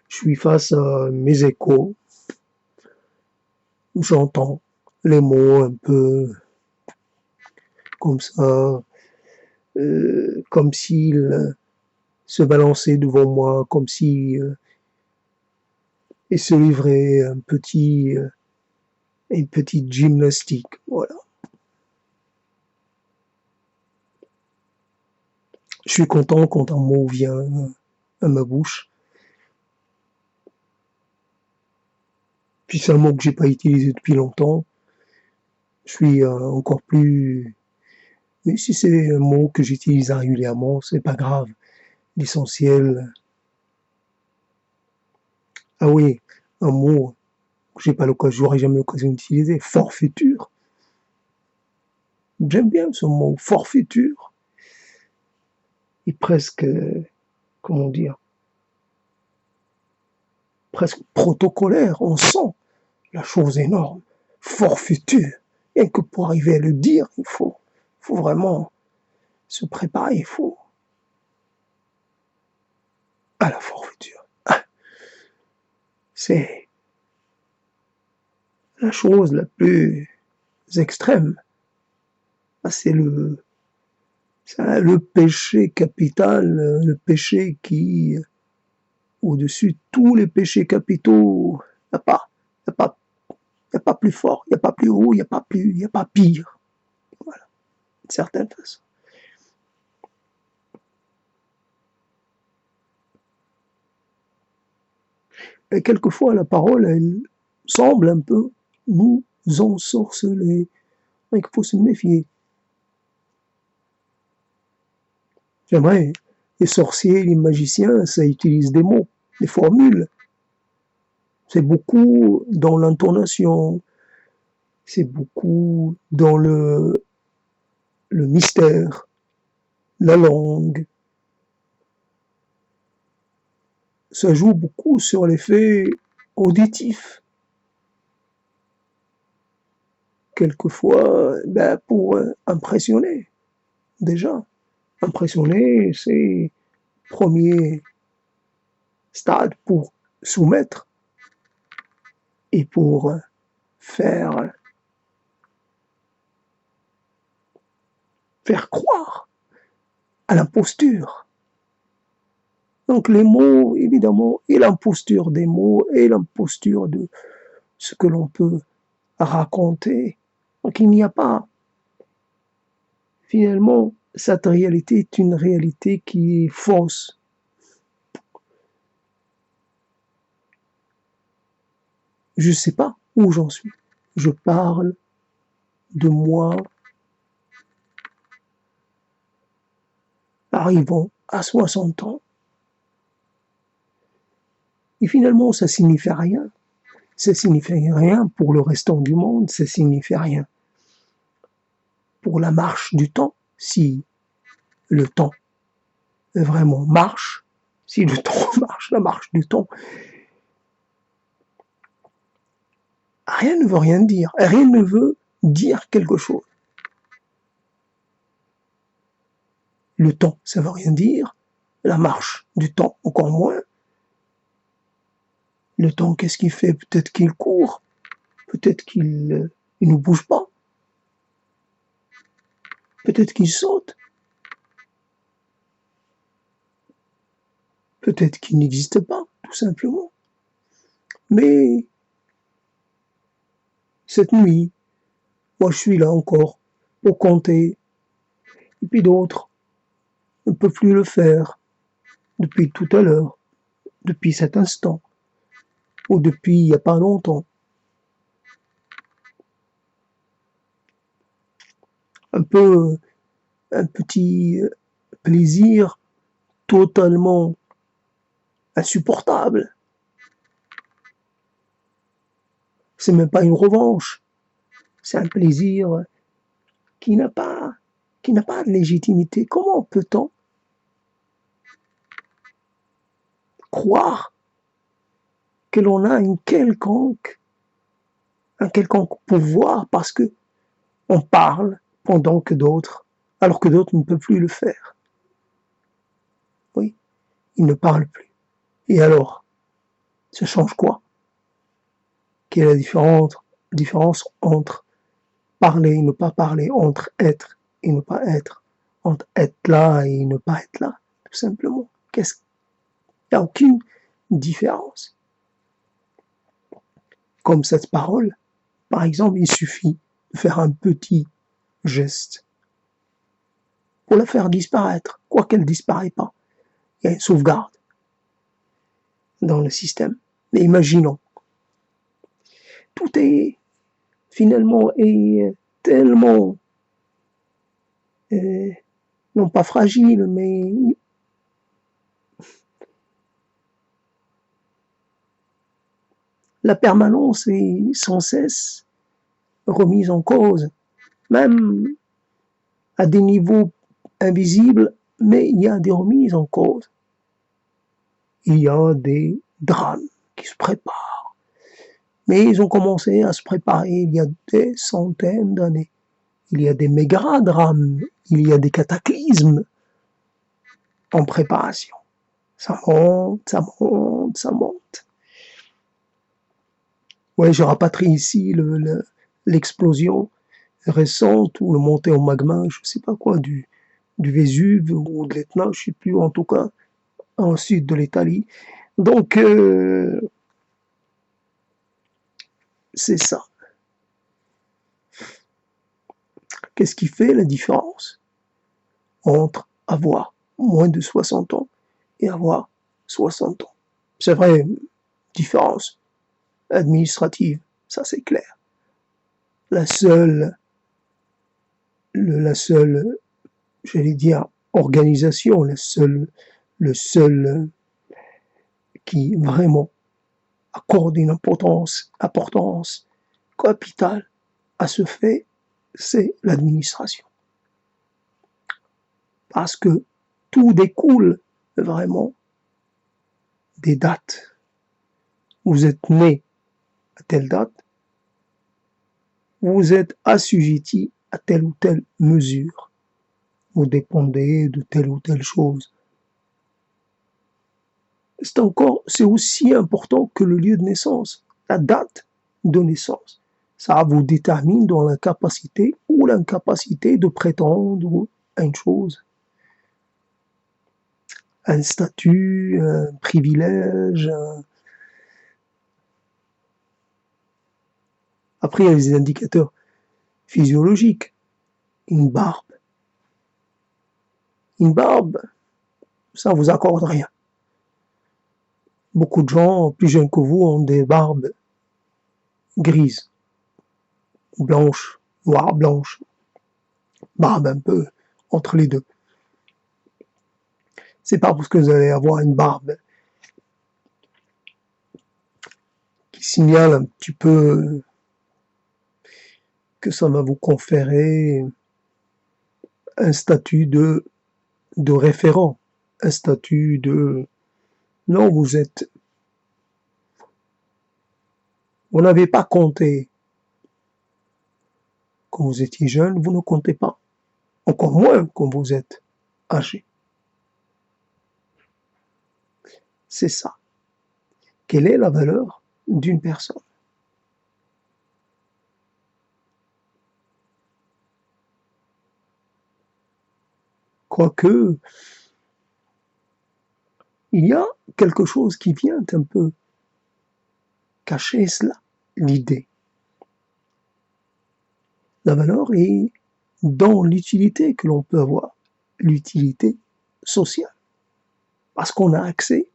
Je suis face à mes échos. J'entends les mots un peu comme ça, comme s'ils se balançaient devant moi, comme si ils se livraient une petite gymnastique. Voilà. Je suis content quand un mot vient à ma bouche. Puis c'est un mot que j'ai pas utilisé depuis longtemps. Je suis encore plus... Mais si c'est un mot que j'utilise régulièrement, c'est pas grave. L'essentiel... Ah oui, un mot que j'aurais jamais l'occasion d'utiliser, forfaiture. J'aime bien ce mot, forfaiture. Et presque, comment dire, presque protocolaire. On sent la chose énorme. Forfaiture. Et que pour arriver à le dire, il faut vraiment se préparer, il faut à la forfaiture. C'est la chose la plus extrême. C'est le péché capital, le péché qui, au-dessus de tous les péchés capitaux, il n'y a pas plus fort, il n'y a pas plus haut, il n'y a pas pire. Voilà, d'une certaine façon. Et quelquefois, la parole, elle semble un peu nous ensorceler. Il faut se méfier. C'est vrai, les sorciers, les magiciens, ça utilise des mots, des formules. C'est beaucoup dans l'intonation, c'est beaucoup dans le mystère, la langue. Ça joue beaucoup sur l'effet auditif. Quelquefois, pour impressionner, déjà. Impressionner, c'est le premier stade pour soumettre et pour faire croire à l'imposture. Donc les mots, évidemment, et l'imposture des mots, et l'imposture de ce que l'on peut raconter. Donc il n'y a pas, finalement, cette réalité est une réalité qui est fausse. Je ne sais pas où j'en suis. Je parle de moi arrivant à 60 ans. Et finalement, ça signifie rien. ça signifie rien pour le restant du monde, ça signifie rien pour la marche du temps, si le temps vraiment marche, si le temps marche, la marche du temps, rien ne veut rien dire, rien ne veut dire quelque chose. Le temps, ça veut rien dire, la marche du temps, encore moins. Le temps, qu'est-ce qu'il fait? Peut-être qu'il court, peut-être qu'il ne bouge pas, peut-être qu'il saute, peut-être qu'il n'existe pas, tout simplement. Mais cette nuit, moi je suis là encore pour compter, et puis d'autres ne peuvent plus le faire depuis tout à l'heure, depuis cet instant, ou depuis il n'y a pas longtemps. Un petit plaisir totalement insupportable. C'est même pas une revanche, c'est un plaisir qui n'a pas de légitimité. Comment peut-on croire que l'on a un quelconque pouvoir parce que on parle pendant que d'autres, alors que d'autres ne peuvent plus le faire? Oui, ils ne parlent plus. Et alors, ça change quoi? Quelle est la différence entre parler et ne pas parler, entre être et ne pas être, entre être là et ne pas être là, tout simplement? Il n'y a aucune différence. Comme cette parole, par exemple, il suffit de faire un petit geste pour la faire disparaître, quoiqu'elle ne disparaît pas. Il y a une sauvegarde dans le système. Mais imaginons, tout est finalement tellement, non pas fragile, mais la permanence est sans cesse remise en cause, même à des niveaux invisibles, mais il y a des remises en cause. Il y a des drames qui se préparent. Mais ils ont commencé à se préparer il y a des centaines d'années. Il y a des méga-drames, il y a des cataclysmes en préparation. Ça monte, ça monte, ça monte. Ouais, je rapatrie ici l'explosion récente ou le montée au magma, je sais pas quoi, du Vésuve ou de l'Etna, je sais plus, en tout cas, en sud de l'Italie. Donc, c'est ça. Qu'est-ce qui fait la différence entre avoir moins de 60 ans et avoir 60 ans? C'est vrai, différence administrative, ça c'est clair. La seule, j'allais dire, organisation, le seul qui vraiment accorde une importance capitale à ce fait, c'est l'administration. Parce que tout découle vraiment des dates. Vous êtes né à telle date, vous êtes assujetti à telle ou telle mesure. Vous dépendez de telle ou telle chose. C'est aussi important que le lieu de naissance, la date de naissance. Ça vous détermine dans la capacité ou l'incapacité de prétendre à une chose, un statut, un privilège. Après, il y a les indicateurs physiologiques. Une barbe. Une barbe, ça vous accorde rien. Beaucoup de gens plus jeunes que vous ont des barbes grises, blanches, noires, blanches, barbe un peu entre les deux. C'est pas parce que vous allez avoir une barbe qui signale un petit peu que ça va vous conférer un statut de référent, un statut de non, vous n'avez pas compté quand vous étiez jeune, vous ne comptez pas, encore moins quand vous êtes âgé. C'est ça. Quelle est la valeur d'une personne? Quoique, il y a quelque chose qui vient un peu cacher cela, l'idée. La valeur est dans l'utilité que l'on peut avoir, l'utilité sociale, parce qu'on a accès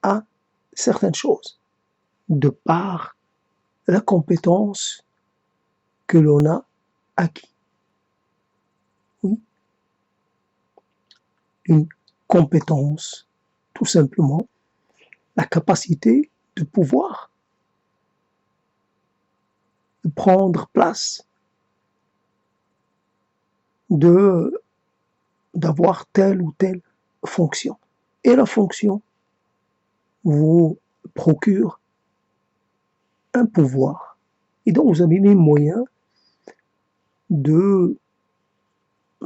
à certaines choses, de par la compétence que l'on a acquis. Oui, une compétence, tout simplement, la capacité de pouvoir prendre place, d'avoir telle ou telle fonction. Et la fonction vous procure un pouvoir. Et donc vous avez les moyens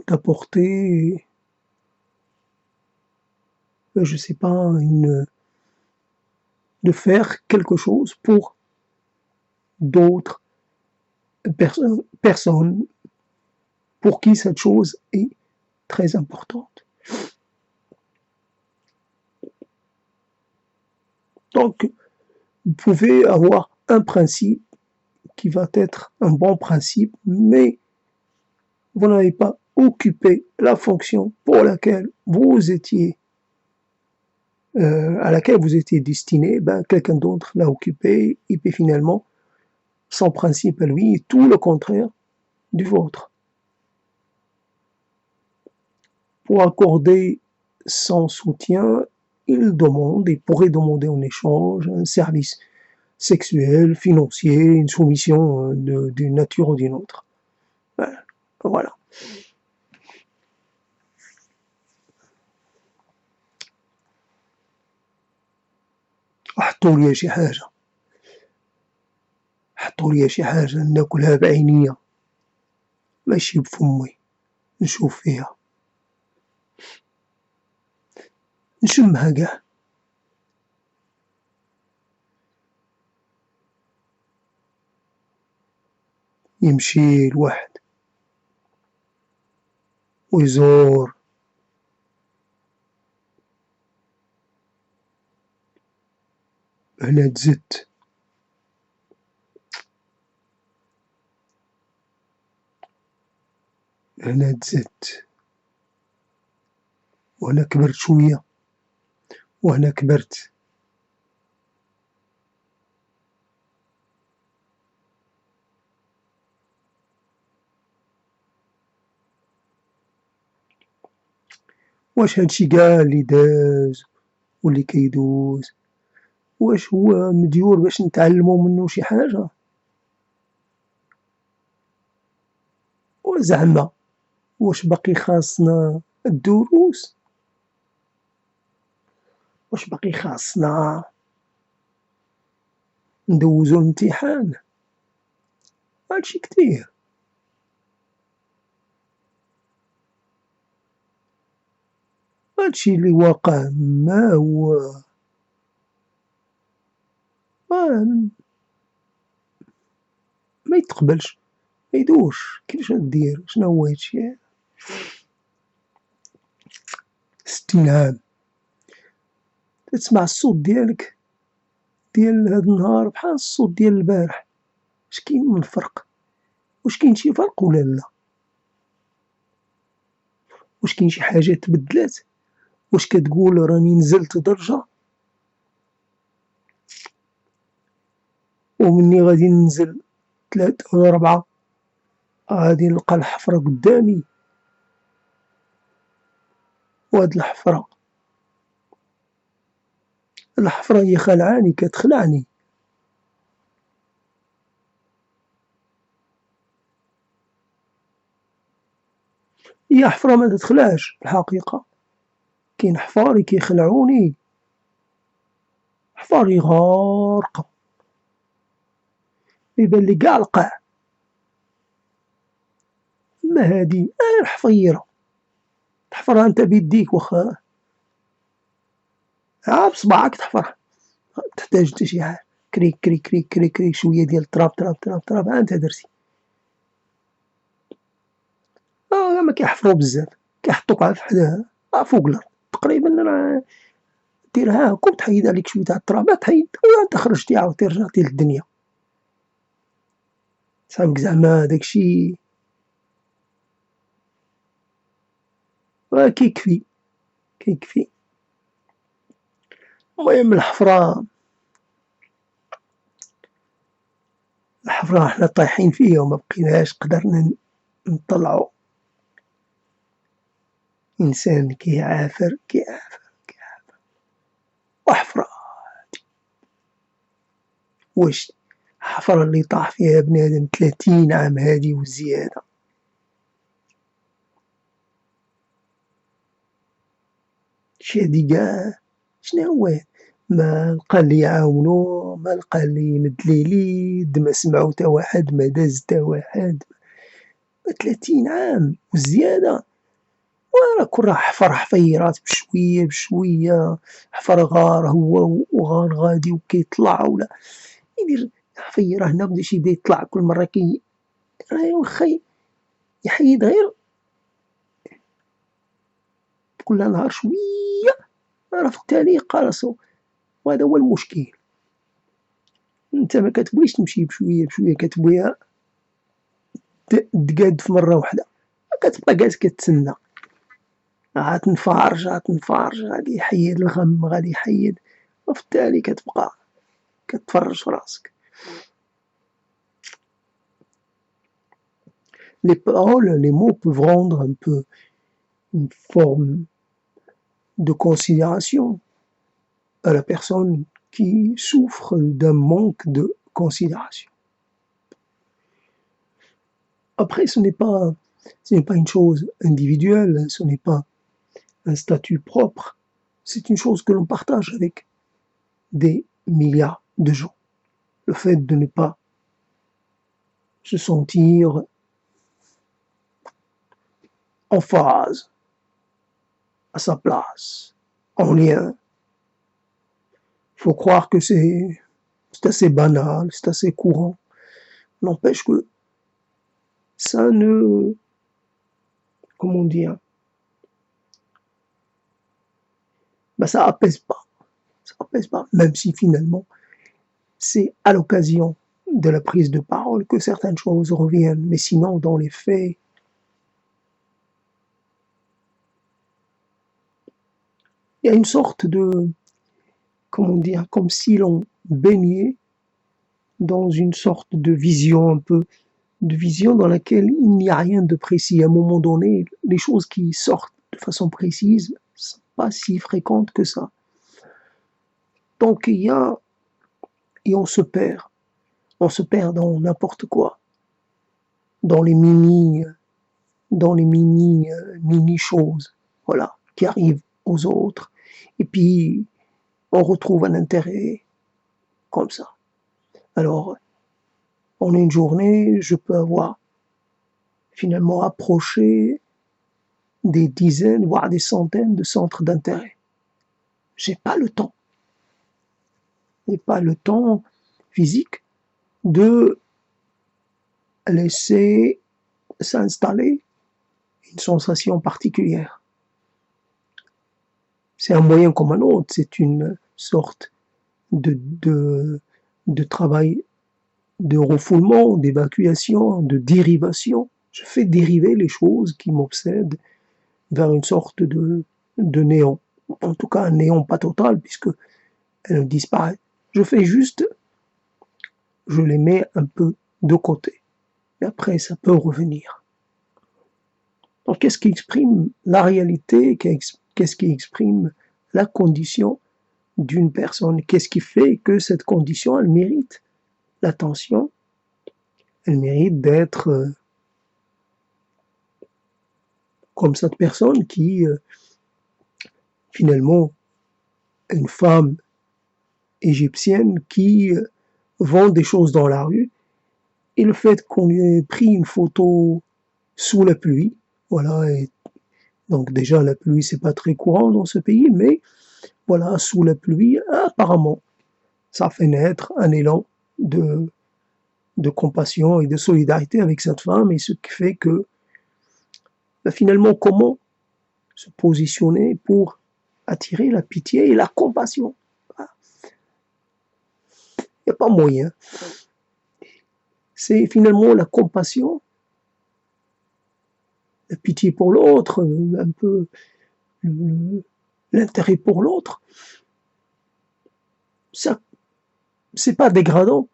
d'apporter, je sais pas, de faire quelque chose pour d'autres personnes pour qui cette chose est très importante. Donc, vous pouvez avoir un principe qui va être un bon principe, mais vous n'avez pas occupé la fonction pour laquelle vous étiez à laquelle vous étiez destiné, ben, quelqu'un d'autre l'a occupé, et puis finalement, son principe à lui est tout le contraire du vôtre. Pour accorder son soutien, il pourrait demander en échange un service sexuel, financier, une soumission d'une nature ou d'une autre. Voilà. حطوا لي شي حاجة ناكلها بعينيا ماشي بفمي نشوف فيها نشمها قاع يمشي الواحد ويزور هنا تزت هنا تزت وهنا كبرت شوية وهنا كبرت واش هادشي قاع اللي داز واللي كيدوز واش هو مديور باش نتعلمو منو شي حاجة وزعما واش باقي خاصنا الدروس واش باقي خاصنا ندوزو الامتحان هادشي كتير هادشي اللي واقع ما هو ما يتقبلش ما يدوش كيفاش غدير شنو هو هادشي 60 عام تسمع الصوت ديالك ديال هاد النهار بحال الصوت ديال البارح اش كاين من فرق واش كاين شي فرق ولا لا واش كاين شي حاجة تبدلات واش كتقول راني نزلت درجة ومني غادي ننزل 3 ولا 4 غادي نلقى الحفرة قدامي وهاد الحفرة هي خلعاني كتخلعني هي حفرة ما تتخلعش في الحقيقة، كاين حفاري كيخلعوني، حفاري غارقة يبانلي قاع القاع، ما هادي حفيرة تحفرها انت بيديك واخا بصبعك تحفرها، تحتاج حتى شي حاجة كريك كريك كريك كريك كريك شوية ديال التراب تراب تراب تراب انت درتي. ما كيحفرو بزاف، كيحطوك عا فحداها فوق الأرض تقريبا راه ديرها هاكا وتحيد عليك شوية تاع التراب تحيد وانت خرجتي عاوتاني رجعتي للدنيا. فهمت زعما داكشي كيكفي كيكفي. المهم الحفرة حنا طايحين فيها ومبقيناش قدرنا نطلعو إنسان كيعافر وحفرة واش الحفرة لي طاح فيها بنادم 30 عام هادي وزيادة، شادي قاع شناهو هاد، ما لقى لي يعاونو ما لقى لي يمد ليه اليد ما سمعو تا واحد ما داز تا واحد، 30 عام وزيادة وراه كون راه حفر حفيرات بشوية بشوية حفر غار هو وغار غادي وكيطلع ولا يدير حفيرة هنا بداش يبدا يطلع كل مرة واخا يحيد غير كل نهار شوية راه في التالي قالصو، وهذا هو المشكل. انت ما كتبغيش تمشي بشوية بشوية كتبغيها تقاد في مرة وحدة، كتبقى جالس كتسنى عتنفارج غادي يحيد الغم غادي يحيد وفي التالي كتبقى كتفرج في راسك. Les paroles, les mots peuvent rendre un peu une forme de considération à la personne qui souffre d'un manque de considération. Après, ce n'est pas une chose individuelle, ce n'est pas un statut propre, c'est une chose que l'on partage avec des milliards de gens. Le fait de ne pas se sentir en phase, à sa place, en lien. Faut croire que c'est assez banal, c'est assez courant. N'empêche que ça ne... comment dire, ça apaise pas. Ça apaise pas, même si finalement, c'est à l'occasion de la prise de parole que certaines choses reviennent. Mais sinon, dans les faits, il y a une sorte de... comment dire, comme si l'on baignait dans une sorte de vision un peu, de vision dans laquelle il n'y a rien de précis. À un moment donné, les choses qui sortent de façon précise ne sont pas si fréquentes que ça. Donc il y a, et on se perd dans n'importe quoi, dans les mini choses, voilà, qui arrivent aux autres, et puis on retrouve un intérêt comme ça. Alors, en une journée, je peux avoir finalement approché des dizaines, voire des centaines de centres d'intérêt. J'ai pas le temps. J'ai pas le temps physique de laisser s'installer une sensation particulière. C'est un moyen comme un autre, c'est une sorte de travail de refoulement, d'évacuation, de dérivation. Je fais dériver les choses qui m'obsèdent vers une sorte de néant. En tout cas, un néant pas total, puisque elles disparaissent. Je fais juste, je les mets un peu de côté. Et après, ça peut revenir. Donc, qu'est-ce qui exprime la réalité? Qu'est-ce qui exprime la condition d'une personne? Qu'est-ce qui fait que cette condition, elle mérite l'attention? Elle mérite d'être comme cette personne qui, finalement, est une femme égyptienne qui vend des choses dans la rue, et le fait qu'on lui ait pris une photo sous la pluie, voilà, et donc déjà la pluie c'est pas très courant dans ce pays, mais voilà, sous la pluie, apparemment, ça fait naître un élan de, de compassion et de solidarité avec cette femme, et ce qui fait que finalement, comment se positionner pour attirer la pitié et la compassion. Il n'y a pas moyen. C'est finalement la compassion, la pitié pour l'autre, un peu l'intérêt pour l'autre. Ça, c'est pas dégradant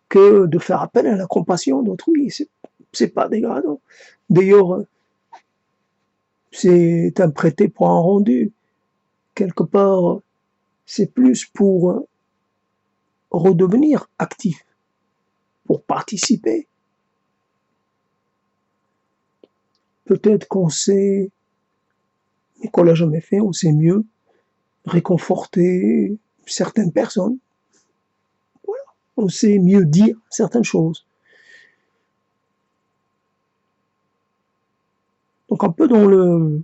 que de faire appel à la compassion d'autrui. C'est pas dégradant. D'ailleurs, c'est un prêté pour un rendu. Quelque part, c'est plus pour redevenir actif, pour participer. Peut-être qu'on sait, mais qu'on l'a jamais fait, on sait mieux réconforter certaines personnes. Voilà. On sait mieux dire certaines choses. Donc un peu dans le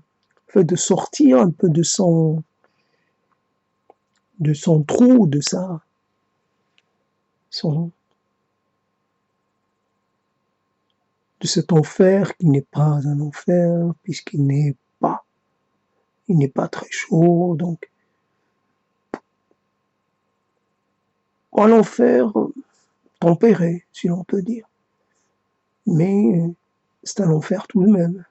fait de sortir un peu de son trou, de cet enfer qui n'est pas un enfer, puisqu'il n'est pas très chaud, donc un enfer tempéré, si l'on peut dire. Mais c'est un enfer tout de même.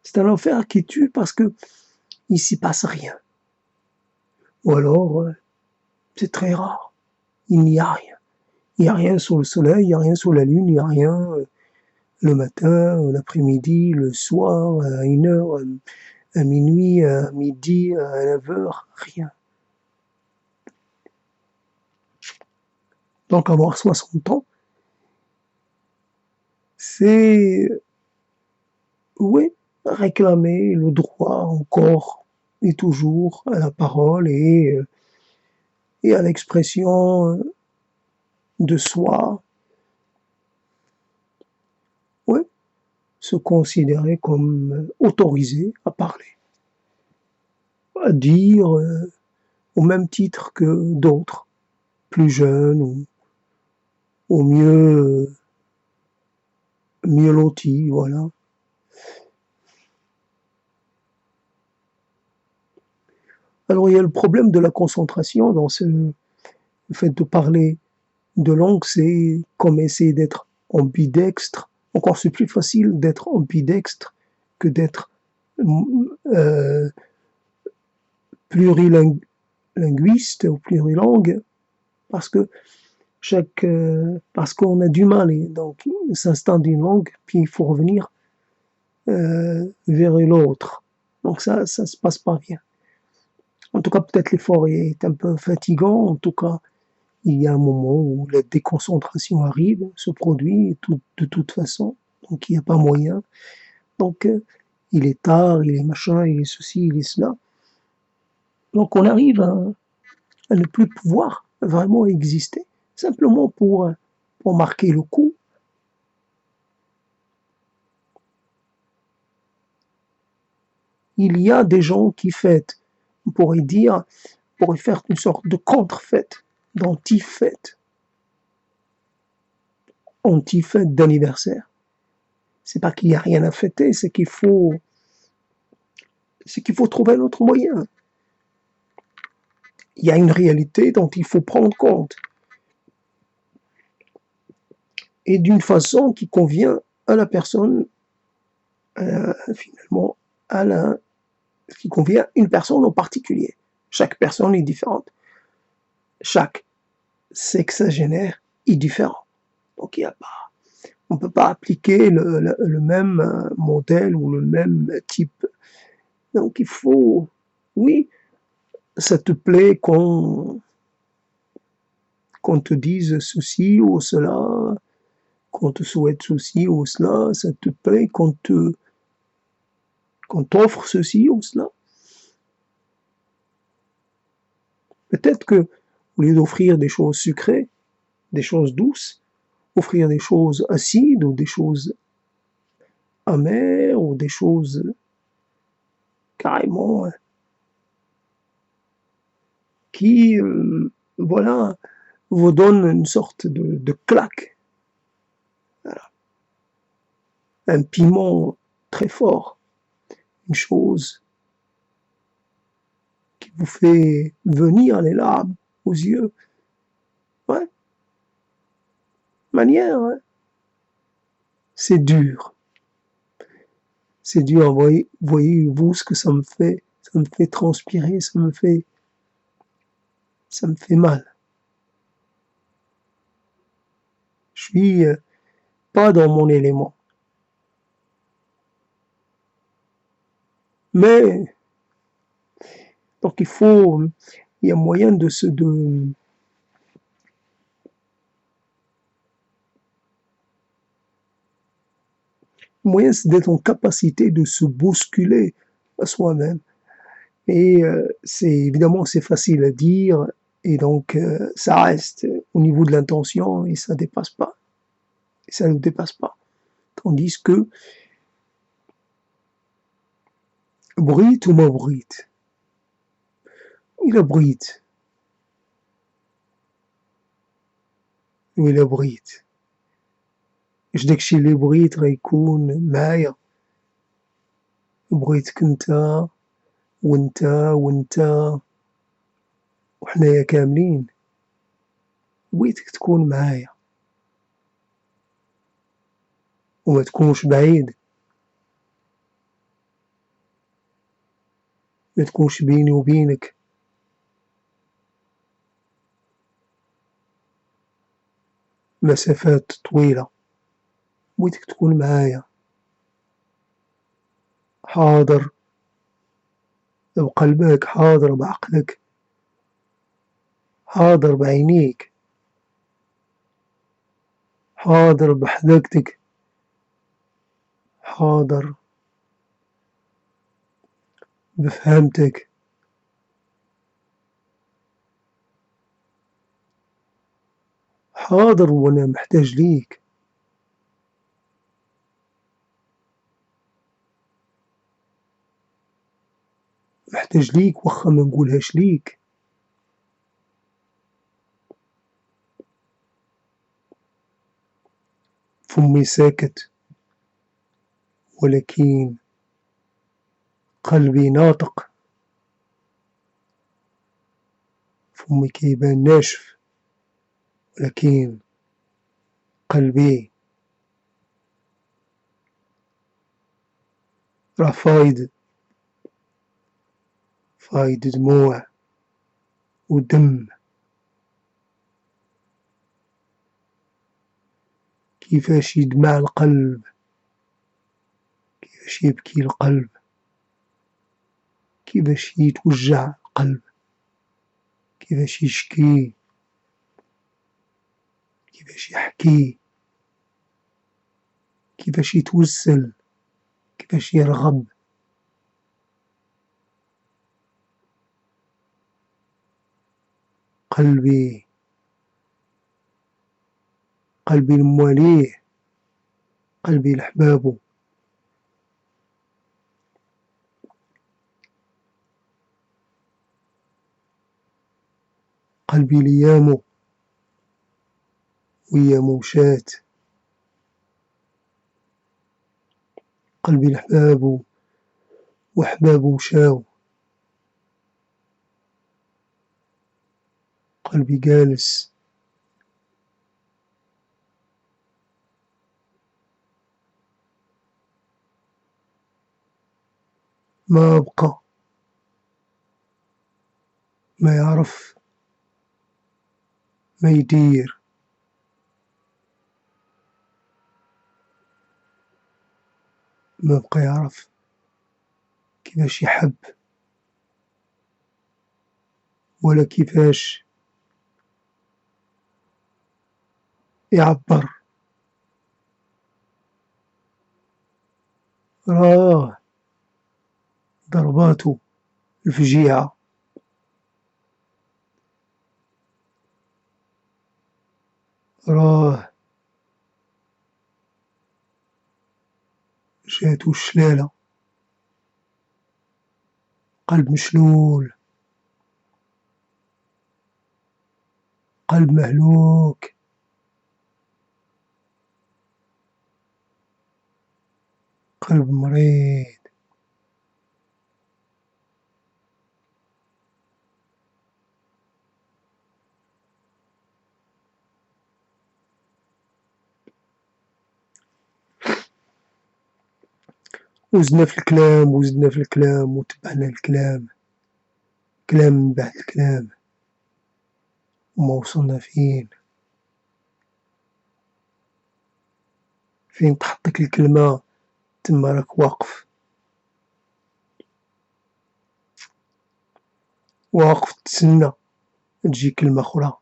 C'est un enfer qui tue parce que il s'y passe rien. Ou alors, c'est très rare. Il n'y a rien. Il n'y a rien sous le soleil, il n'y a rien sous la lune, il n'y a rien le matin, l'après-midi, le soir, à 1h, à minuit, à midi, à 9h, rien. Donc avoir 60 ans, c'est, oui, réclamer le droit encore et toujours à la parole et à l'expression de soi. Oui, se considérer comme autorisé à parler, à dire au même titre que d'autres, plus jeunes ou mieux lotis, voilà. Alors il y a le problème de la concentration dans le fait de parler de langue, c'est comme essayer d'être ambidextre. Encore c'est plus facile d'être ambidextre que d'être euh, plurilinguiste ou plurilangue, parce que parce qu'on a du mal, et donc il s'installe d'une langue, puis il faut revenir vers l'autre. Donc ça se passe pas bien. En tout cas, peut-être l'effort est un peu fatigant. En tout cas, il y a un moment où la déconcentration arrive, se produit de toute façon. Donc il n'y a pas moyen. Donc il est tard, il est machin, il est ceci, il est cela. Donc on arrive à ne plus pouvoir vraiment exister, simplement pour marquer le coup. Il y a des gens qui fêtent, on pourrait faire une sorte de contre-fête, d'anti-fête, anti-fête d'anniversaire. C'est pas qu'il n'y a rien à fêter, c'est qu'il faut trouver un autre moyen. Il y a une réalité dont il faut prendre compte. Et d'une façon qui convient à la personne, finalement, qui convient à une personne en particulier. Chaque personne est différente. Chaque sexagénaire est différent. Donc on ne peut pas appliquer le même modèle ou le même type. Donc il faut, oui, ça te plaît qu'on te dise ceci ou cela, qu'on te souhaite ceci ou cela, ça te plaît qu'on t'offre ceci ou cela. Peut-être que, au lieu d'offrir des choses sucrées, des choses douces, offrir des choses acides ou des choses amères ou des choses carrément qui, voilà, vous donnent une sorte de claque. Voilà. Un piment très fort, une chose qui vous fait venir les larmes aux yeux. Ouais, manière, hein. C'est dur. C'est dur, voyez-vous ce que ça me fait? Ça me fait transpirer, ça me fait mal. Je suis pas dans mon élément. Mais, donc il y a moyen moyen d'être en capacité de se bousculer à soi-même. Et évidemment, c'est facile à dire, et donc ça reste au niveau de l'intention et ça dépasse pas. Et ça ne dépasse pas. Tandis que brite ou ma brite, إلى بغيت وإلا بغيت واش داكشي اللي بغيت غيكون معايا، بغيتك نتا ونتا ونتا وحنايا كاملين، بغيتك تكون معايا وما تكونش بعيد، ما تكونش بيني وبينك مسافات طويلة، بغيتك تكون معايا حاضر بقلبك، حاضر بعقلك، حاضر بعينيك، حاضر بحذاقتك، حاضر بفهمتك، حاضر وانا محتاج ليك، محتاج ليك واخا ما نقولهاش ليك. فمي ساكت ولكن قلبي ناطق، فمي كيبان ناشف ولكن قلبي راه فايض دموع ودم. كيفاش يدمع القلب، كيفاش يبكي القلب، كيفاش يتوجع القلب، كيفاش يشكي، كيفاش يحكي، كيفاش يتوسل، كيفاش يرغب. قلبي المواليه، قلبي لحبابو، قلبي ليامو ويامو مشات، قلبي لحبابو وحبابو مشاو، قلبي جالس ما بقى، ما يعرف ما يدير، ما بقى يعرف كيفاش يحب ولا كيفاش يعبر راه ضرباتو الفجيعة، راه جاتو الشلالة، قلب مشلول، قلب مهلوك، قلب مريض. وزدنا في الكلام وزدنا في الكلام وتبعنا الكلام، كلام من بعد الكلام، وما وصلنا فين تحطك الكلمة تما راك واقف، واقف تسنى تجي كلمة أخرى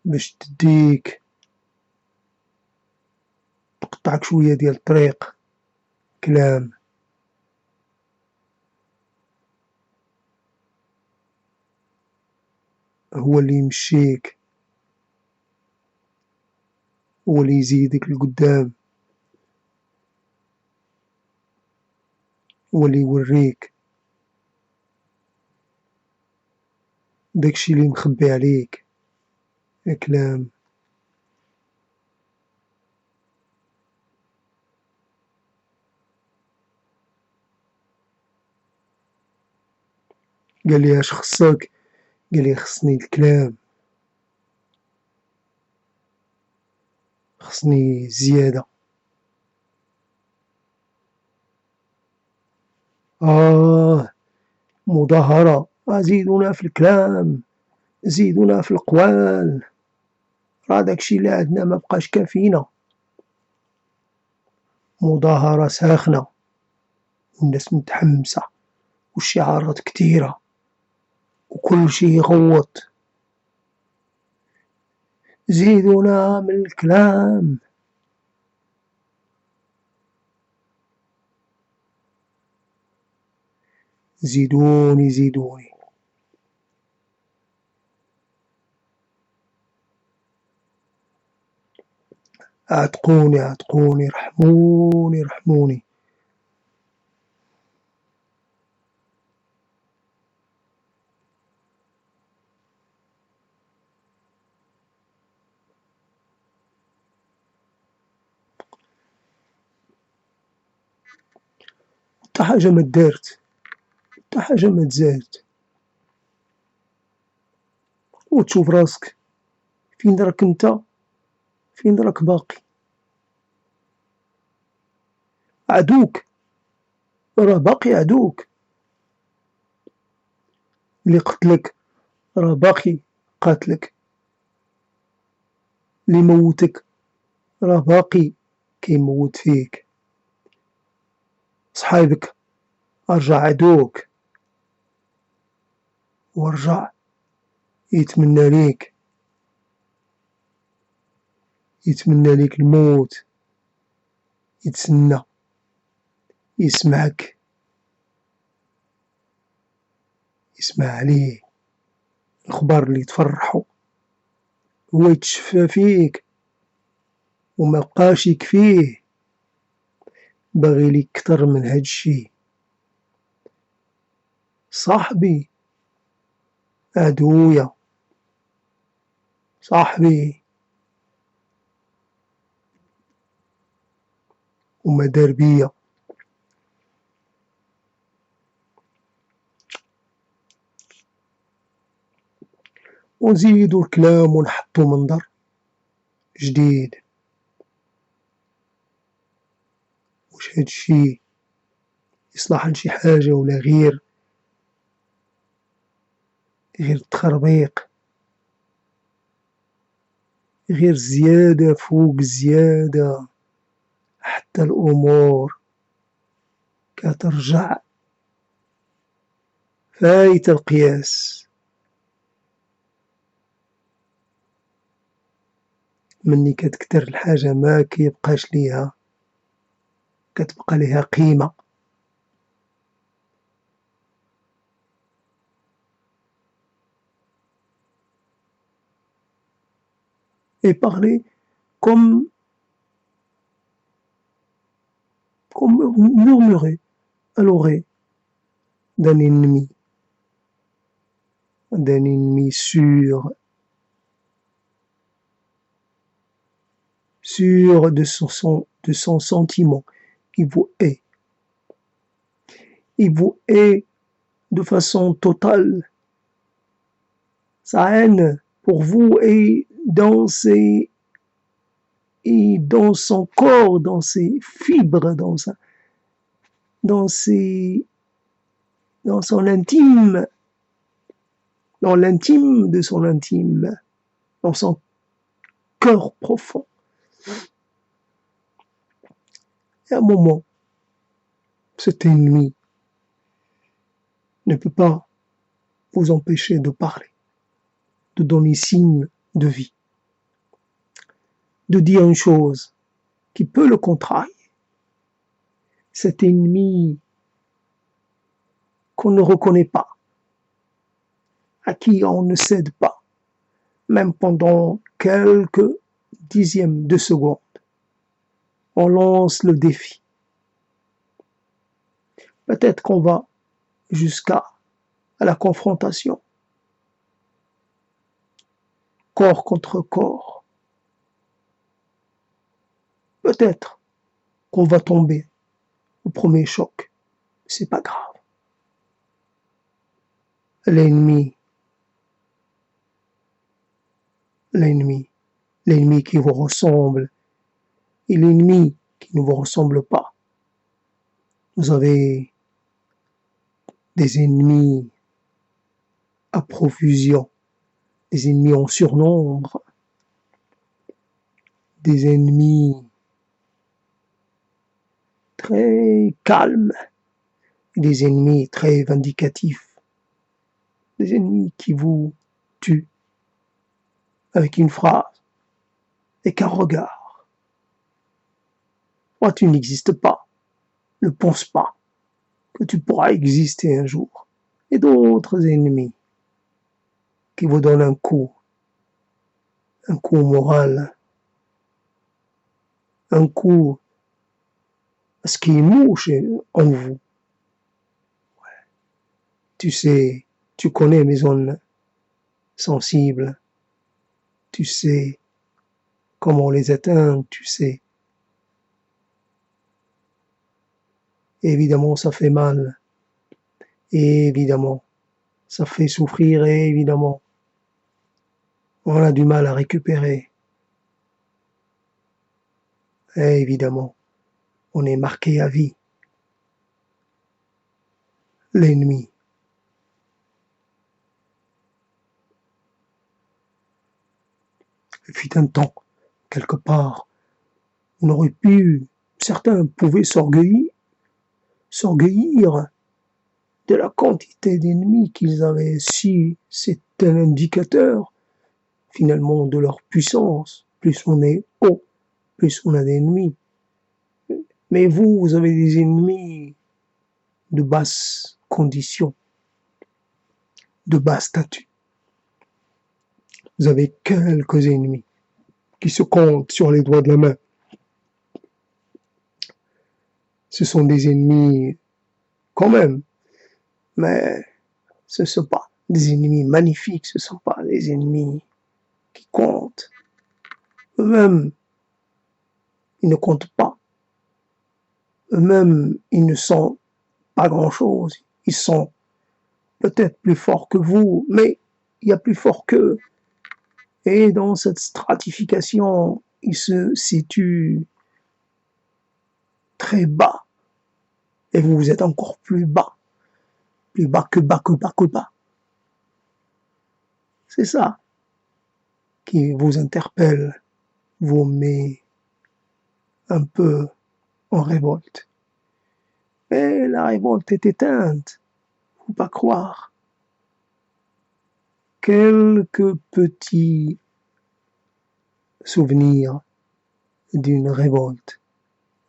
باش تديك تقطعك شوية ديال الطريق. كلام هو اللي يمشيك، هو اللي يزيدك لقدام، هو اللي يوريك داكشي اللي مخبي عليك. الكلام قال لي اش خصك، قال لي خصني الكلام، خصني زيادة. مظاهرة، زيدونا في الكلام، زيدونا في القوال، راه داكشي اللي عندنا مبقاش كافينا. مظاهرة ساخنة والناس متحمسة والشعارات كتيرة وكلشي يغوت، زيدونا من الكلام. زيدوني زيدوني، اعتقوني اعتقوني، رحموني رحموني. حتى حاجة ما دارت، حتى حاجة ما تزادت، وتشوف راسك فين راك انت، فين راك باقي. عدوك راه باقي، عدوك اللي قتلك راه باقي قاتلك، اللي موتك راه باقي كيموت فيك. صحايبك رجع عدوك ورجع يتمنى ليك، يتمنى ليك الموت، يتسنى يسمعك، يسمع عليه الأخبار اللي تفرحو، هو يتشفى فيك وما بقاش يكفيه، باغي ليك كتر من هادشي. صاحبي، عدويا، صاحبي، وما دار بيا. ونزيدو الكلام ونحطو منظر جديد. واش هادشي يصلح لشي حاجة ولا غير التخربيق، غير زيادة فوق زيادة، حتى الأمور كترجع فايتة القياس. مني كتكتر الحاجة ما كيبقاش ليها كتبقى ليها قيمة. Et parler comme murmurer à l'oreille d'un ennemi sûr de son sentiment. Il vous hait. Il vous hait de façon totale. Sa haine pour vous est dans son corps, dans ses fibres, dans son intime, dans l'intime de son intime, dans son cœur profond. Et à un moment, cet ennemi ne peut pas vous empêcher de parler, de donner signe de vie, de dire une chose qui peut le contrarier. Cet ennemi qu'on ne reconnaît pas, à qui on ne cède pas, même pendant quelques dixièmes de seconde. On lance le défi. Peut-être qu'on va jusqu'à la confrontation, corps contre corps. Peut-être qu'on va tomber au premier choc. C'est pas grave. L'ennemi qui vous ressemble et l'ennemi qui ne vous ressemble pas. Vous avez des ennemis à profusion, des ennemis en surnombre, des ennemis très calmes, des ennemis très vindicatifs, des ennemis qui vous tuent avec une phrase et qu'un regard. Toi, tu n'existes pas. Ne pense pas que tu pourras exister un jour. Et d'autres ennemis qui vous donnent un coup moral, un coup à ce qui est mouche en vous. Tu sais, tu connais mes zones sensibles, tu sais comment les atteindre, tu sais. Et évidemment, ça fait mal. Et évidemment, ça fait souffrir. Et évidemment, on a du mal à récupérer. Et évidemment, on est marqué à vie. L'ennemi. Il fut un temps, quelque part, on aurait pu, certains pouvaient s'orgueillir de la quantité d'ennemis qu'ils avaient. Si c'est un indicateur, finalement, de leur puissance. Plus on est haut, plus on a d'ennemis. Mais vous avez des ennemis de basse condition, de bas statut. Vous avez quelques ennemis qui se comptent sur les doigts de la main. Ce sont des ennemis quand même, mais ce ne sont pas des ennemis magnifiques, ce ne sont pas des ennemis qui comptent. Eux-mêmes, ils ne comptent pas. Eux-mêmes, ils ne sont pas grand-chose. Ils sont peut-être plus forts que vous, mais il y a plus fort qu'eux. Et dans cette stratification, ils se situent très bas. Et vous êtes encore plus bas que bas que bas que bas. C'est ça qui vous interpelle, vous met un peu en révolte. Et la révolte est éteinte, faut pas croire. Quelques petits souvenirs d'une révolte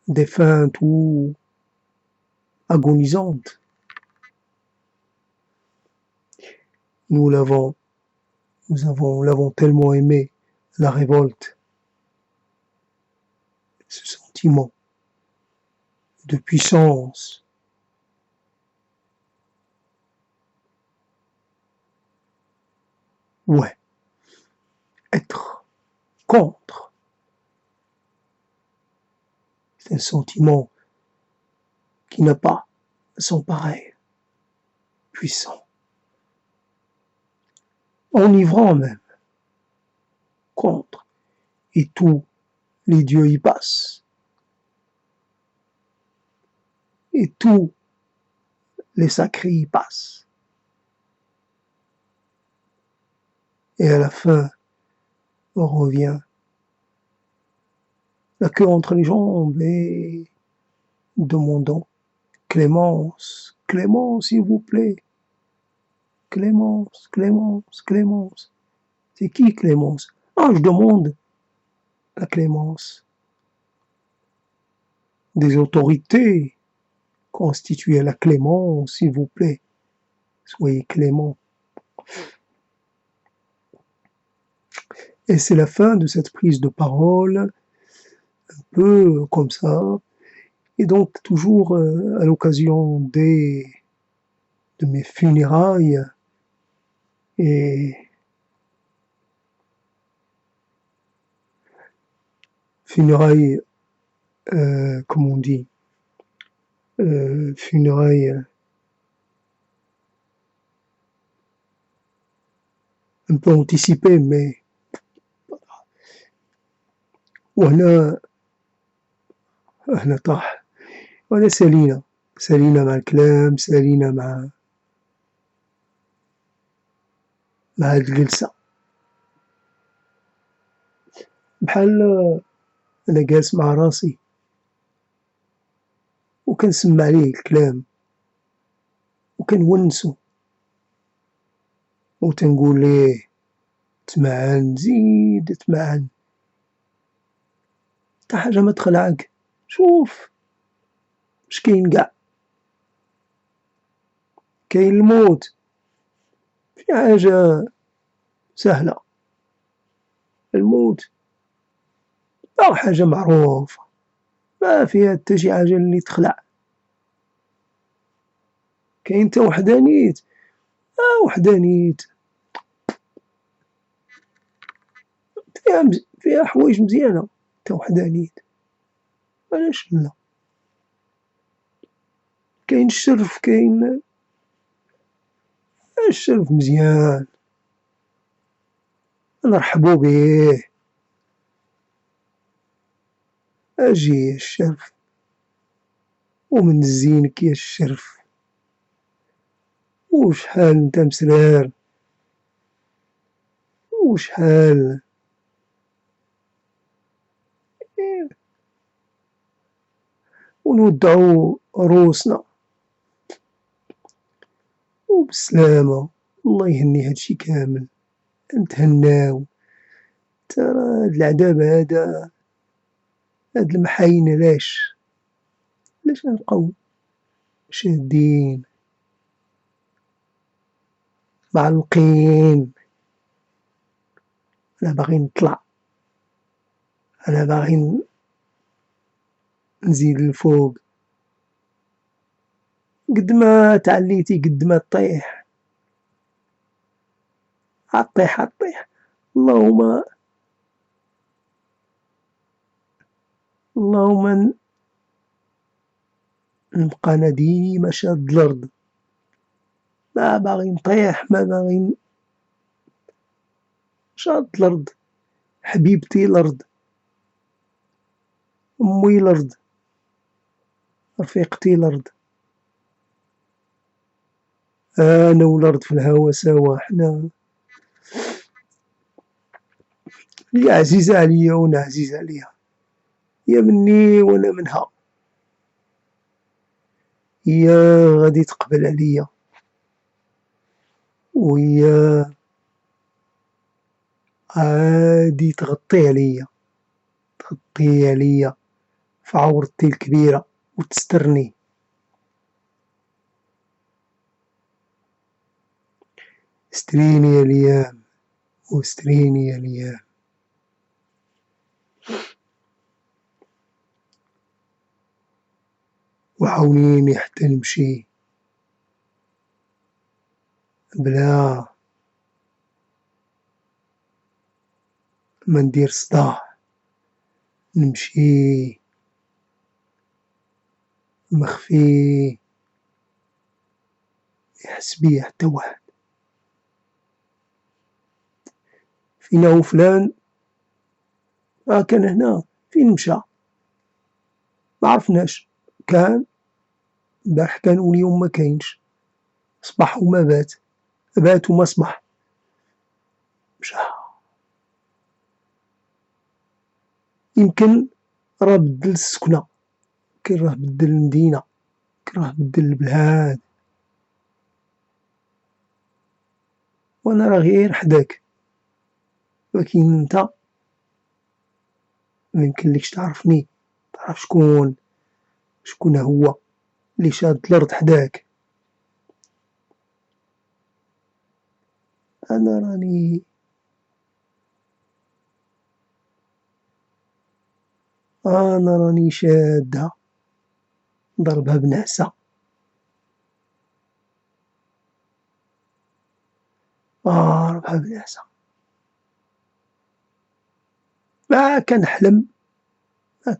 défunte ou agonisante. Nous l'avons tellement aimé, la révolte, ce sentiment de puissance. Ouais, être contre, c'est un sentiment qui n'a pas son pareil, puissant, enivrant même, contre, et tous les dieux y passent, et tous les sacrés y passent. Et à la fin, on revient, la queue entre les jambes et demandant Clémence, Clémence, s'il vous plaît. Clémence, Clémence, Clémence. C'est qui Clémence? Ah, je demande la clémence des autorités constituées à la clémence, s'il vous plaît. Soyez clément. Et c'est la fin de cette prise de parole, un peu comme ça. Et donc, toujours à l'occasion de mes funérailles, et funérailles, comme on dit, funérailles un peu anticipées, mais وهنا طاح، وهنا سالينا مع الكلام، سالينا مع هاد الجلسة، بحال أنا جالس مع راسي وكنسمع ليه الكلام وكنونسو وتنقول ليه تمعن، زيد تمعن، حتى حاجة ما تخلعك، شوف واش كاين قاع، كاين الموت، شي حاجة سهلة، الموت حاجة معروفة، ما فيها حتى شي حاجة اللي تخلع، كاين تا وحدانيت، وحدانيت فيها حوايج مزيانة، تا وحدانيت، علاش لا، كاين الشرف، كاين الشرف مزيان، نرحبو بيه، أجي يا الشرف ومن زينك يا الشرف، وشحال نتا مسرار، وشحال ونودعو روسنا وبسلامة، الله يهني هادشي كامل، نتهناو، ترى هاد العذاب هذا، هاد المحاين علاش نبقاو شادين معلقين، أنا باغي نطلع، أنا باغي نزيد الفوق، قد ما تعليتي قد ما طيح، عطيح اللهم نبقى أنا ديما شاد الأرض، ما باغي نطيح، ما باغي شاد الأرض، حبيبتي الأرض، أمي الأرض، رفيقتي الأرض، أنا والأرض في الهوا سوا، حنا هي عزيزة عليا وأنا عزيز عليها، هي مني وأنا منها، هي غادي تقبل عليا وهي غادي تغطي عليا في عورتي الكبيرة وتسترني. استريني يا ليام واستريني يا ليام. وعاونيني حتى نمشي بلا ما ندير صداع، نمشي مخفي يحس بيا حتى واحد. فينا هو فلان؟ كان هنا. فين مشى؟ معرفناش. كان البارح كان واليوم ما كاينش، صبح وما بات، بات وما صبح، مشى. يمكن راه بدل السكنة، يمكن راه بدل المدينة، يمكن راه بدل البلاد، وانا راه غير حداك. ولكن انت ميمكنلكش تعرفني، تعرف شكون هو اللي شاد الأرض حداك. أنا راني شادها، ضربها بنعسة. ضربها بنعسة. ما كنحلم، ما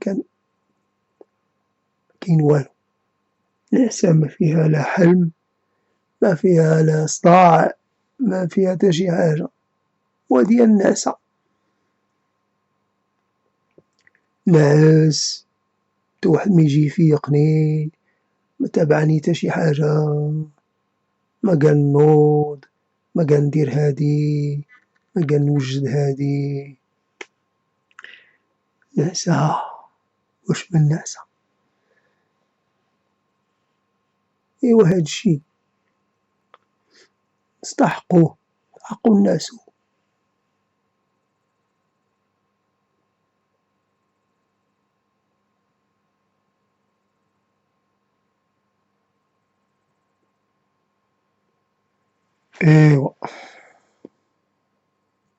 كاين والو. نعسة ما فيها لا حلم، ما فيها لا صداع، ما فيها حتى شي حاجة، وديال النعسة. نعس حتى واحد ما يجي يفيقني، ما تابعني حتى شي حاجة، ما قال نوض، ما قال ندير هادي، ما قال نوجد هادي. نعسة، واش من نعسة. إيوا هاد الشي نستحقوه، نستحقو نعسو. إيوا.